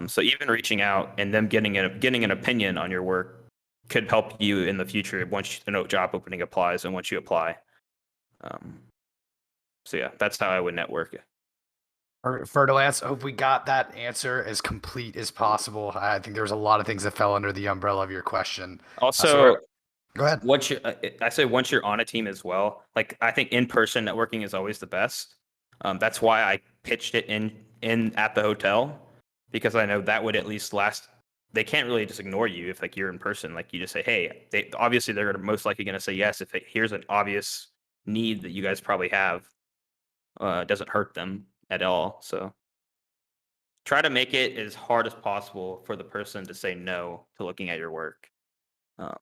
So even reaching out and them getting an opinion on your work could help you in the future once job opening applies and once you apply. Um, so yeah, that's how I would network. Fertilance, hope we got that answer as complete as possible. I think there's a lot of things that fell under the umbrella of your question. Also, Go ahead. I say once you're on a team as well, like I think in-person networking is always the best. That's why I pitched it in at the hotel because I know that would at least last. They can't really just ignore you if like you're in person. Like you just say, hey, obviously they're most likely going to say yes if here's an obvious need that you guys probably have. It doesn't hurt them at all. So try to make it as hard as possible for the person to say no to looking at your work. Um,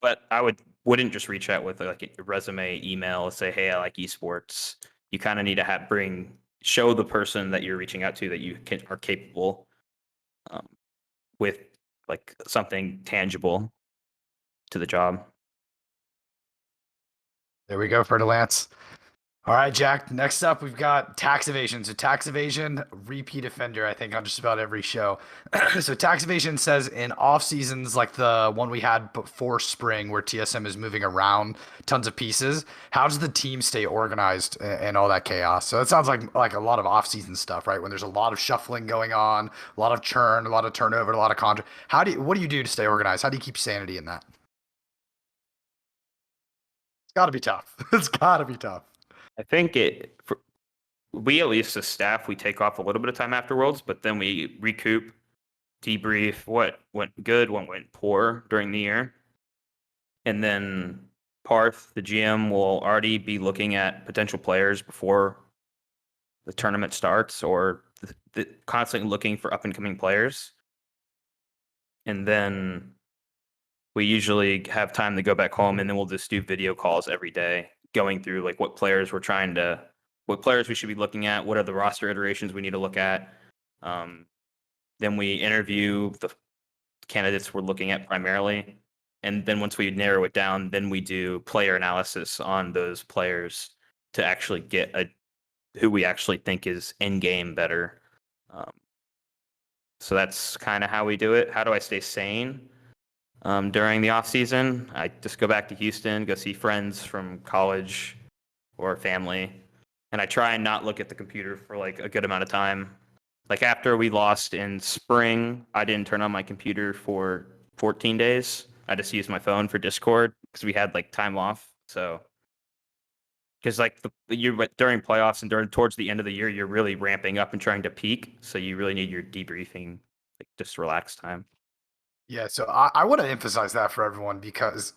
but I wouldn't just reach out with like a resume, email, say, "Hey, I like esports." You kind of need to show the person that you're reaching out to that are capable um, with like something tangible to the job. There we go, Fertilance. All right, Jack. Next up, we've got tax evasion. So tax evasion, repeat offender, I think, on just about every show. So tax evasion says in off seasons like the one we had before spring, where TSM is moving around tons of pieces. How does the team stay organized and all that chaos? So it sounds like a lot of off season stuff, right? When there's a lot of shuffling going on, a lot of churn, a lot of turnover, a lot of contract. What do you do to stay organized? How do you keep sanity in that? It's got to be tough. It's got to be tough. I think we at least as staff we take off a little bit of time after Worlds, but then we recoup, debrief what went good, what went poor during the year, and then Parth, the GM, will already be looking at potential players before the tournament starts, or constantly looking for up and coming players, and then we usually have time to go back home, and then we'll just do video calls every day, going through like what players what players we should be looking at, what are the roster iterations we need to look at. Then we interview the candidates we're looking at primarily, and then once we narrow it down, then we do player analysis on those players to actually get who we actually think is in game better. Um, so that's kind of how we do it. How do I stay sane? During the off season, I just go back to Houston, go see friends from college or family, and I try and not look at the computer for like a good amount of time. Like after we lost in spring, I didn't turn on my computer for 14 days. I just used my phone for Discord because we had like time off. So because like during playoffs and towards the end of the year, you're really ramping up and trying to peak. So you really need your debriefing, like just relax time. Yeah, so I want to emphasize that for everyone because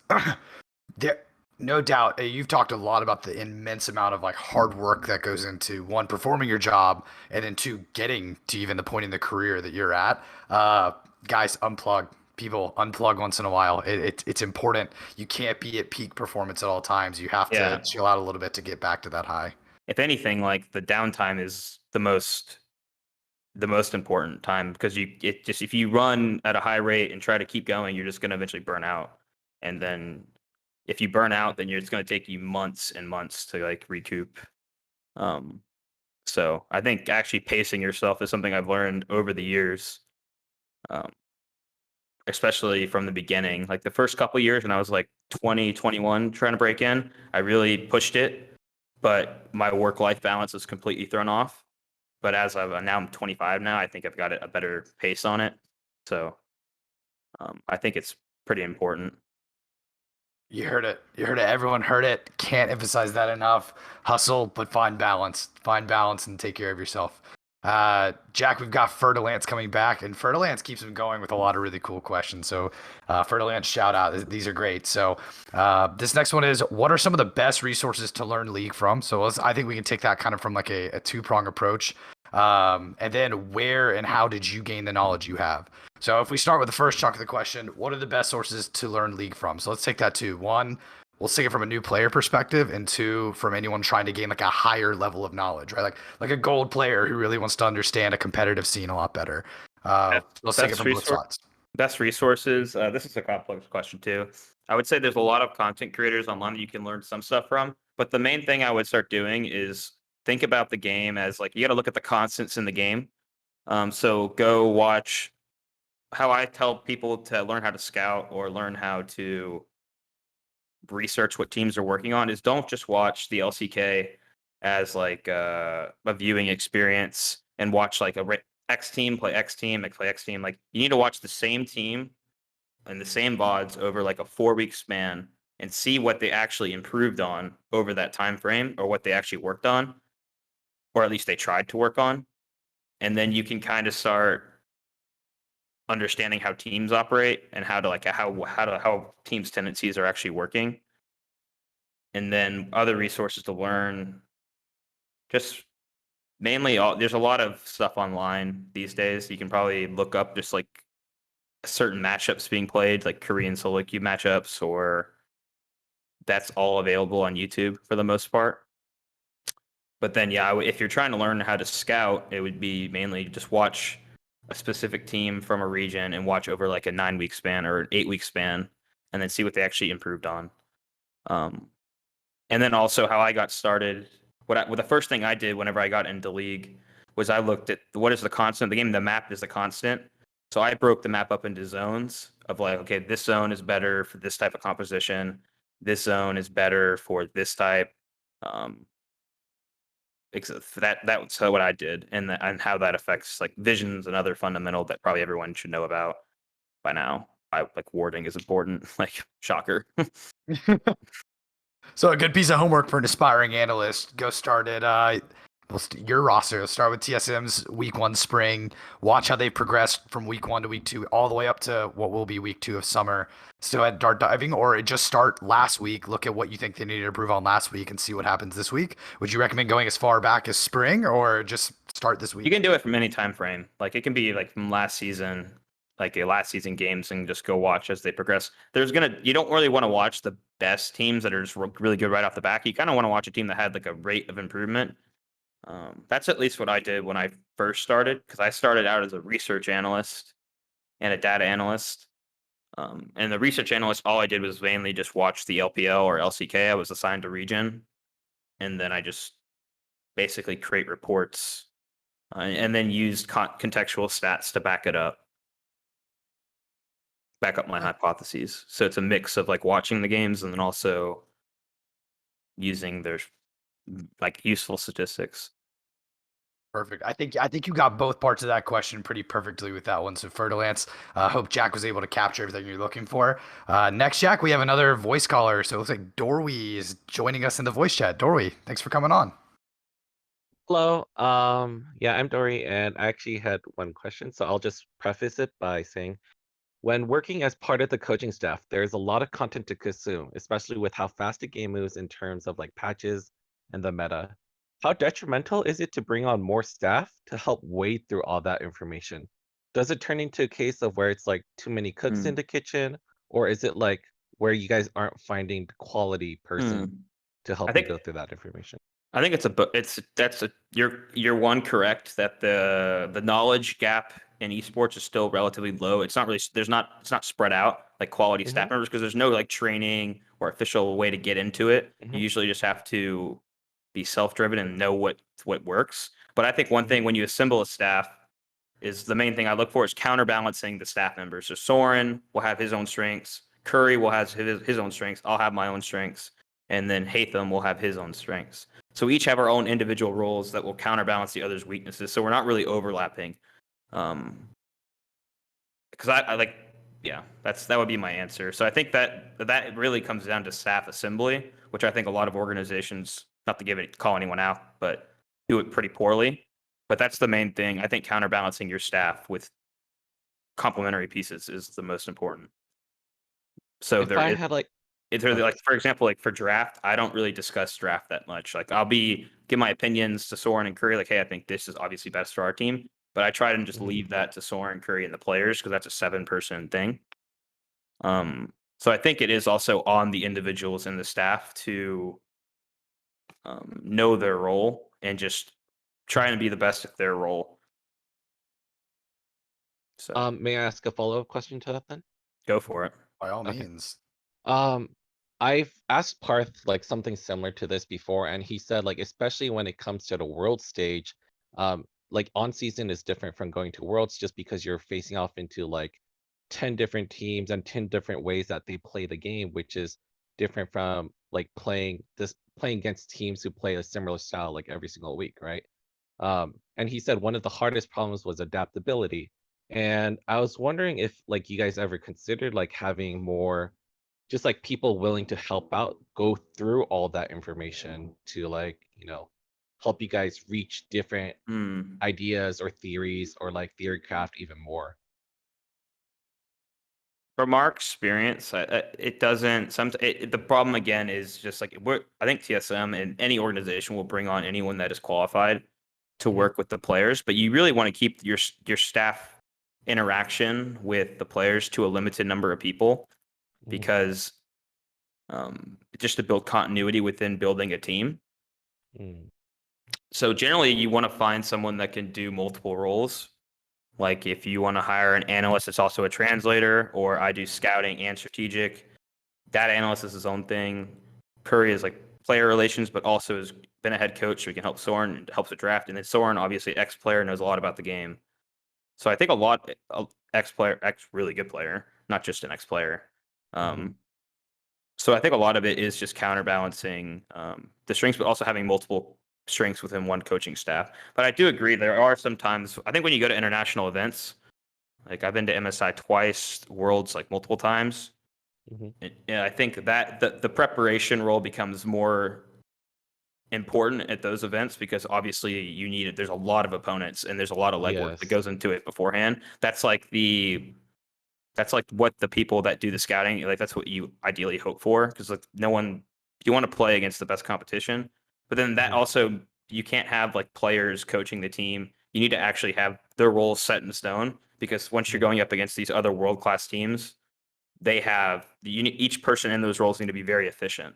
there, no doubt, you've talked a lot about the immense amount of like hard work that goes into one, performing your job, and then two, getting to even the point in the career that you're at. Guys, unplug. people unplug once in a while. It's important. You can't be at peak performance at all times. You have Yeah. to chill out a little bit to get back to that high. If anything, like the downtime is the most important time, because if you run at a high rate and try to keep going, you're just going to eventually burn out. And then if you burn out, then it's going to take you months and months to like recoup. So I think actually pacing yourself is something I've learned over the years, especially from the beginning. Like the first couple years when I was like 20, 21 trying to break in, I really pushed it, but my work-life balance was completely thrown off. But as now I'm 25 now, I think I've got a better pace on it. So I think it's pretty important. You heard it. You heard it. Everyone heard it. Can't emphasize that enough. Hustle, but find balance. Find balance and take care of yourself. Jack, we've got Fertilance coming back, and Fertilance keeps him going with a lot of really cool questions. So, Fertilance, shout out. These are great. So, this next one is, what are some of the best resources to learn League from? So, I think we can take that kind of from like a two-prong approach. And then where and how did you gain the knowledge you have? So if we start with the first chunk of the question, what are the best sources to learn League from? So let's take that to one, we'll take it from a new player perspective, and two, from anyone trying to gain like a higher level of knowledge, right? Like a gold player who really wants to understand a competitive scene a lot better. Let's take it from both sides. Best resources. This is a complex question too. I would say there's a lot of content creators online that you can learn some stuff from, but the main thing I would start doing is think about the game as like, you got to look at the constants in the game. So go watch. How I tell people to learn how to scout or learn how to research what teams are working on is, don't just watch the LCK as like a viewing experience and watch like X team play X team, play X team. Like, you need to watch the same team and the same VODs over like a 4-week span and see what they actually improved on over that time frame, or what they actually worked on, or at least they tried to work on. And then you can kind of start understanding how teams operate and how teams' tendencies are actually working. And then other resources to learn, just mainly there's a lot of stuff online these days. You can probably look up just like certain matchups being played, like Korean solo queue matchups, or that's all available on YouTube for the most part. But then, yeah, if you're trying to learn how to scout, it would be mainly just watch a specific team from a region and watch over like a 9-week span or an 8-week span, and then see what they actually improved on. And then also how I got started. The first thing I did whenever I got into League was I looked at what is the constant. The game, the map is the constant. So I broke the map up into zones of like, okay, this zone is better for this type of composition. This zone is better for this type. That's what I did, and how that affects like vision's another fundamental that probably everyone should know about by now. Like warding is important. Like, shocker. So a good piece of homework for an aspiring analyst: go start at your roster. Start with TSM's week 1 spring. Watch how they progressed from week 1 to week 2, all the way up to what will be week 2 of summer. Still at dart diving, or just start last week. Look at what you think they needed to improve on last week and see what happens this week. Would you recommend going as far back as spring, or just start this week? You can do it from any time frame. Like, it can be like from last season, like a last season games, and just go watch as they progress. You don't really want to watch the best teams that are just really good right off the back. You kind of want to watch a team that had like a rate of improvement. That's at least what I did when I first started, because I started out as a research analyst and a data analyst. And the research analyst, all I did was mainly just watch the LPL or LCK. I was assigned a region, and then I just basically create reports and then used contextual stats to back up my hypotheses. So it's a mix of like watching the games and then also using their like useful statistics. Perfect. I think you got both parts of that question pretty perfectly with that one. So Fertilance, hope Jack was able to capture everything you're looking for. Next, Jack, we have another voice caller. So it looks like Dorwy is joining us in the voice chat. Dorwy, thanks for coming on. Hello. Yeah, I'm Dory, and I actually had one question, so I'll just preface it by saying, when working as part of the coaching staff, there's a lot of content to consume, especially with how fast the game moves in terms of like patches and the meta. How detrimental is it to bring on more staff to help wade through all that information? does it turn into a case of where it's like too many cooks in Mm. the kitchen, or is it like where you guys aren't finding the quality person Mm. to I help you think go through that information? I think you're one correct that the knowledge gap in esports is still relatively low. It's not really it's not spread out like quality Mm-hmm. staff members because there's no like training or official way to get into it. Mm-hmm. You usually just have to be self-driven and know what works. But I think one Mhm. thing when you assemble a staff is the main thing I look for is counterbalancing the staff members. So Soren will have his own strengths, Curry will have his own strengths, I'll have my own strengths, and then Hatham will have his own strengths. So we each have our own individual roles that will counterbalance the other's weaknesses. So we're not really overlapping. Because I like, yeah, that would be my answer. So I think that really comes down to staff assembly, which I think a lot of organizations, not to call anyone out, but do it pretty poorly. But that's the main thing. I think counterbalancing your staff with complementary pieces is the most important. So If I had like, it's really oh, like, for example, like for draft, I don't really discuss draft that much. Like I'll give my opinions to Soren and Curry, like, hey, I think this is obviously best for our team. But I try to just mhm. leave that to Soren, Curry, and the players because that's a 7-person thing. So I think it is also on the individuals in the staff to know their role and just try and be the best at their role. So May I ask a follow-up question to that then? go for it. By all Okay. means. Um, I've asked Parth like something similar to this before, and he said like especially when it comes to the world stage, like on season is different from going to worlds just because you're facing off into like 10 different teams and 10 different ways that they play the game, which is different from like playing against teams who play a similar style like every single week, right? And he said one of the hardest problems was adaptability. And I was wondering if like you guys ever considered like having more just like people willing to help out, go through all that information to like, help you guys reach different Hmm. ideas or theories or like theory craft even more. From our experience, it doesn't. The problem again is just like I think TSM and any organization will bring on anyone that is qualified to Mhm. work with the players, but you really want to keep your staff interaction with the players to a limited number of people Mhm. because just to build continuity within building a team. Mm. So generally, you want to find someone that can do multiple roles. Like if you want to hire an analyst that's also a translator, or I do scouting and strategic. Data analyst is his own thing. Curry is like player relations, but also has been a head coach, so he can help Soren and helps with draft. And then Soren, obviously ex-player, knows a lot about the game. So I think ex-player, ex really good player, not just an ex-player. So I think a lot of it is just counterbalancing the strengths, but also having multiple strengths within one coaching staff. But I do agree there are some times. I think when you go to international events, like I've been to MSI twice, Worlds like multiple times. Mhm. And I think that the preparation role becomes more important at those events because obviously you need it. There's a lot of opponents and there's a lot of legwork that Yes. goes into it beforehand. That's like what the people that do the scouting, like that's what you ideally hope for because like you want to play against the best competition, but then that Mhm. also you can't have like players coaching the team. You need to actually have their roles set in stone because once you're Mhm. going up against these other world class teams, each person in those roles need to be very efficient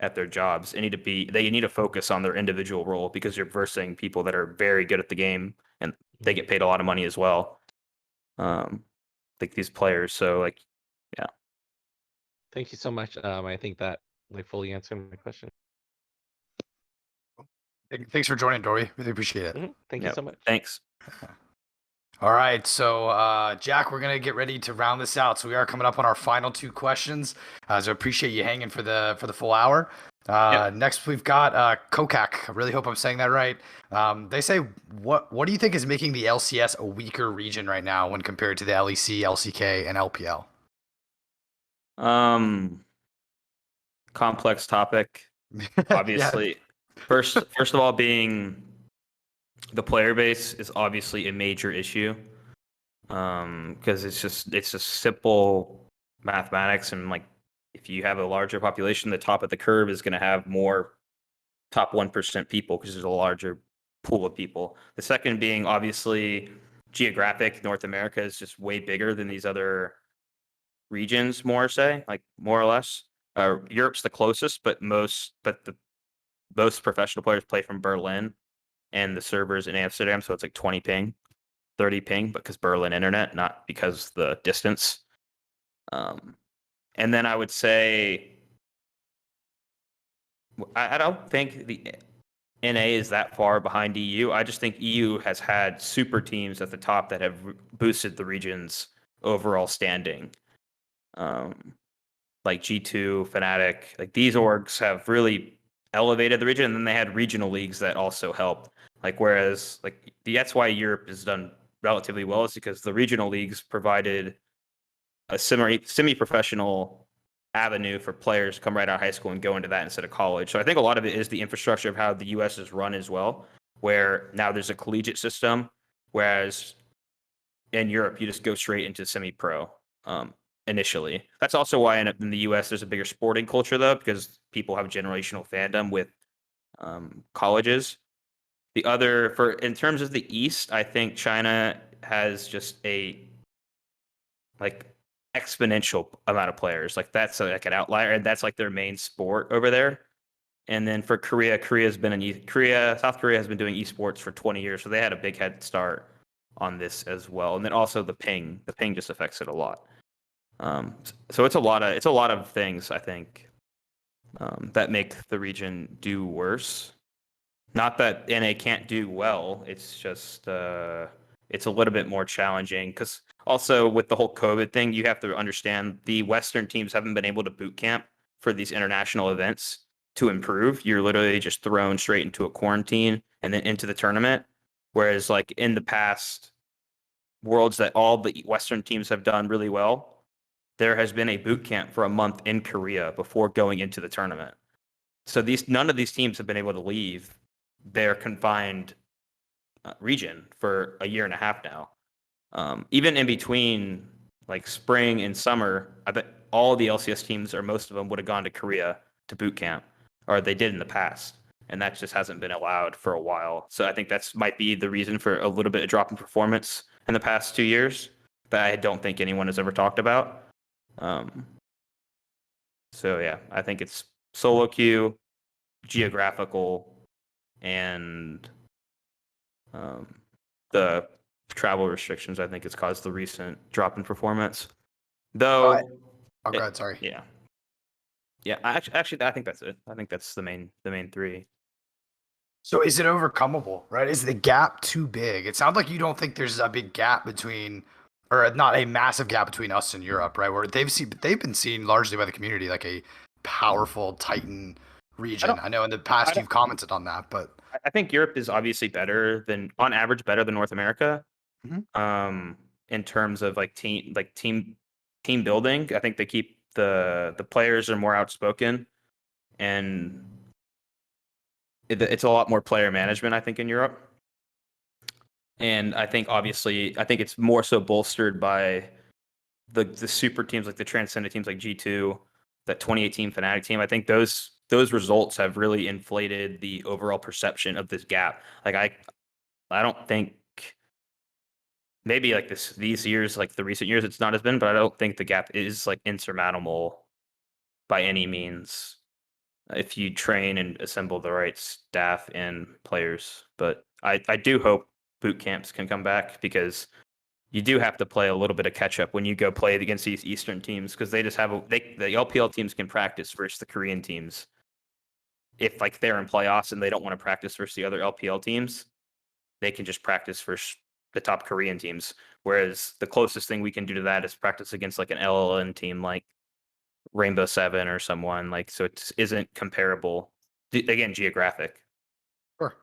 at their jobs. They need to focus on their individual role because you're versing people that are very good at the game and they Mhm. get paid a lot of money as well. Like these players. So like, yeah. Thank you so much. I think that like fully answered my question. Thanks for joining, Dory. Really appreciate it. Thank you Yeah. so much. Thanks. All right, so Jack, we're gonna get ready to round this out. So we are coming up on our final two questions. So appreciate you hanging for the full hour. Yep. Next, we've got Kokak. I really hope I'm saying that right. They say what do you think is making the LCS a weaker region right now when compared to the LEC, LCK, and LPL? Complex topic. Yeah. Obviously, first of all, being the player base is obviously a major issue. Because it's just simple mathematics and like if you have a larger population, the top of the curve is going to have more top 1% people because there's a larger pool of people. The second being obviously geographic North America is just way bigger than these other regions, more or less. Europe's the closest, but the most professional players play from Berlin, and the servers in Amsterdam, so it's like 20 ping, 30 ping, because Berlin internet, not because the distance. And then I would say I don't think the NA is that far behind EU. I just think EU has had super teams at the top that have boosted the region's overall standing. Like G2, Fnatic, like these orgs have really elevated the region, and then they had regional leagues that also helped. Like whereas like that's why Europe has done relatively well, is because the regional leagues provided a semi-professional avenue for players to come right out of high school and go into that instead of college. So I think a lot of it is the infrastructure of how the US is run as well, where now there's a collegiate system, whereas in Europe you just go straight into semi-pro initially. That's also why in the US there's a bigger sporting culture though, because people have generational fandom with colleges. In terms of the East, I think China has just a like exponential amount of players. Like that's like an outlier, and that's like their main sport over there. And then for Korea, South Korea has been doing esports for 20 years, so they had a big head start on this as well. And then also the ping just affects it a lot. So it's a lot of things I think that make the region do worse. Not that NA can't do well. It's just it's a little bit more challenging because also with the whole COVID thing, you have to understand the Western teams haven't been able to boot camp for these international events to improve. You're literally just thrown straight into a quarantine and then into the tournament. Whereas like in the past worlds that all the Western teams have done really well, there has been a boot camp for a month in Korea before going into the tournament. So none of these teams have been able to leave their confined region for a year and a half now. Even in between like spring and summer, I bet all the LCS teams or most of them would have gone to Korea to boot camp, or they did in the past, and that just hasn't been allowed for a while. So I think that's might be the reason for a little bit of drop in performance in the past 2 years that I don't think anyone has ever talked about. So yeah, I think it's solo queue, geographical, and the travel restrictions. I think has caused the recent drop in performance. Though, Oh, go ahead. Sorry. yeah. Actually, I think that's it. I think that's the main three. So is it overcomable, right? Is the gap too big? It sounds like you don't think there's a big gap between, or not a massive gap between us and Europe, right? Where they've been seen largely by the community like a powerful Titan region. I know in the past you've commented on that, but I think Europe is obviously better than, on average, better than North America. In terms of like team building. I think they keep the players are more outspoken, and it's a lot more player management, I think, in Europe. And I think it's more so bolstered by the super teams, like the transcendent teams like G2, that 2018 Fnatic team. I think those results have really inflated the overall perception of this gap. Like I don't think, maybe like these years, like the recent years, it's not as been, but I don't think the gap is like insurmountable by any means if you train and assemble the right staff and players. But I do hope boot camps can come back, because you do have to play a little bit of catch up when you go play against these Eastern teams, because they just have the LPL teams can practice versus the Korean teams. If like they're in playoffs and they don't want to practice versus the other LPL teams, they can just practice versus the top Korean teams. Whereas the closest thing we can do to that is practice against like an LLN team like Rainbow Seven or someone like, so it isn't comparable. Again, geographic. sure.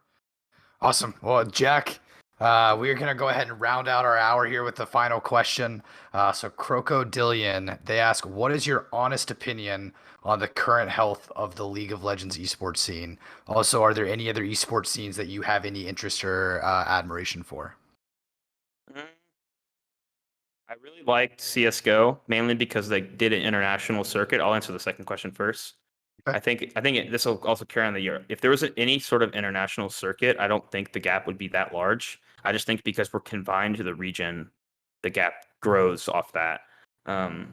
Awesome. Well, Jack, we're going to go ahead and round out our hour here with the final question. So Crocodilian, they ask, what is your honest opinion on the current health of the League of Legends esports scene? Also, are there any other esports scenes that you have any interest or admiration for? I really liked CSGO, mainly because they did an international circuit. I'll answer the second question first. I think this will also carry on the year. If there was any sort of international circuit, I don't think the gap would be that large. I just think because we're confined to the region, the gap grows off that. I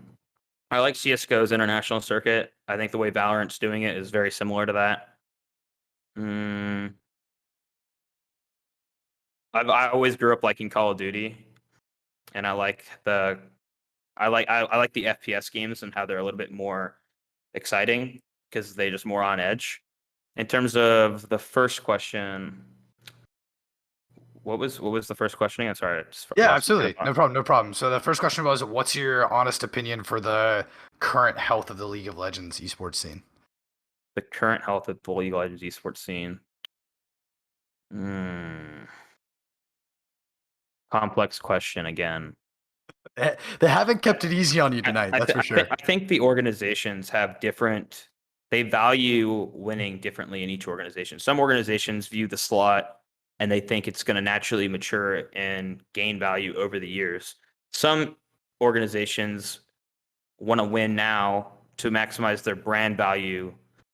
like CS:GO's international circuit. I think the way Valorant's doing it is very similar to that. I always grew up liking Call of Duty, and I like the FPS games and how they're a little bit more exciting because they're just more on edge. In terms of the first question, what was the first question again? Sorry, I just Yeah, lost my train of absolutely. thought. No problem. No problem. So the first question was, what's your honest opinion for the current health of the League of Legends esports scene? The current health of the League of Legends esports scene. Complex question again. They haven't kept it easy on you tonight, that's for sure. I think the organizations have different. They value winning differently in each organization. Some organizations view the slot and they think it's going to naturally mature and gain value over the years. Some organizations want to win now to maximize their brand value.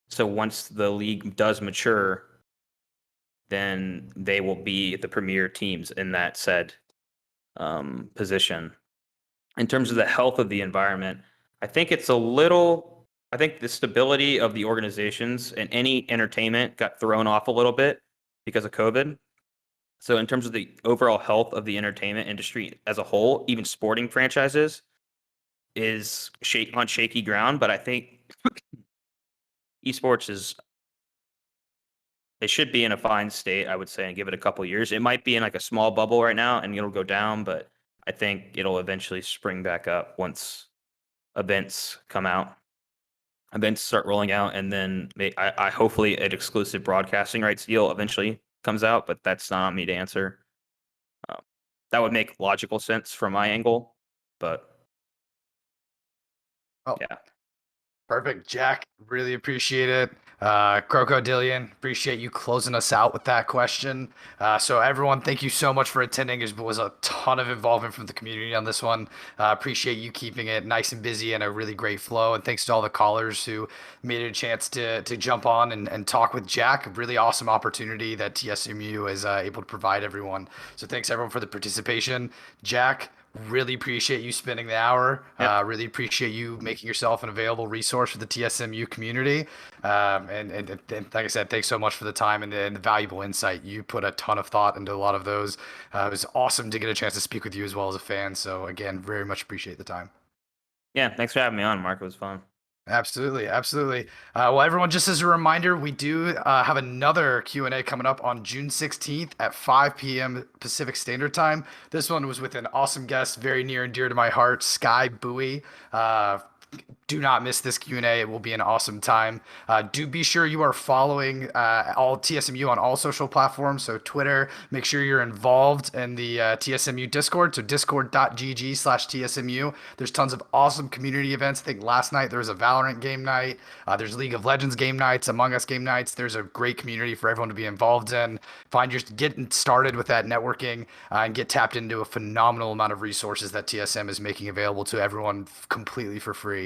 So once the league does mature, then they will be the premier teams in that said position. In terms of the health of the environment, I think I think the stability of the organizations and any entertainment got thrown off a little bit because of COVID. So in terms of the overall health of the entertainment industry as a whole, even sporting franchises is on shaky ground. But I think esports they should be in a fine state, I would say, and give it a couple years. It might be in like a small bubble right now and it'll go down, but I think it'll eventually spring back up once events come out. Events start rolling out, and then I hopefully an exclusive broadcasting rights deal eventually comes out, but that's not on me to answer. That would make logical sense from my angle, but yeah. Perfect, Jack. Really appreciate it. Crocodilian, appreciate you closing us out with that question. So everyone, thank you so much for attending. There was a ton of involvement from the community on this one. Appreciate you keeping it nice and busy and a really great flow. And thanks to all the callers who made it a chance to jump on and talk with Jack. A really awesome opportunity that TSMU is able to provide everyone. So thanks everyone for the participation. Jack, really appreciate you spending the hour. Yep. Really appreciate you making yourself an available resource for the TSMU community. And like I said, thanks so much for the time and the valuable insight. You put a ton of thought into a lot of those. It was awesome to get a chance to speak with you as well as a fan. So again, very much appreciate the time. Yeah, thanks for having me on, Mark. It was fun. Absolutely, absolutely. Well, everyone, just as a reminder, we do have another Q&A coming up on June 16th at 5 p.m. Pacific Standard Time. This one was with an awesome guest, very near and dear to my heart, Sky Bowie. Do not miss this Q&A. It will be an awesome time. Do be sure you are following all TSMU on all social platforms. So Twitter, make sure you're involved in the TSMU Discord. So discord.gg/TSMU. There's tons of awesome community events. I think last night there was a Valorant game night. There's League of Legends game nights, Among Us game nights. There's a great community for everyone to be involved in. Getting started with that networking and get tapped into a phenomenal amount of resources that TSM is making available to everyone completely for free.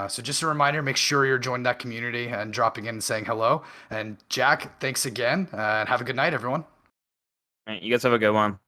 So just a reminder, make sure you're joining that community and dropping in and saying hello. And Jack, thanks again, and have a good night, everyone. All right, you guys have a good one.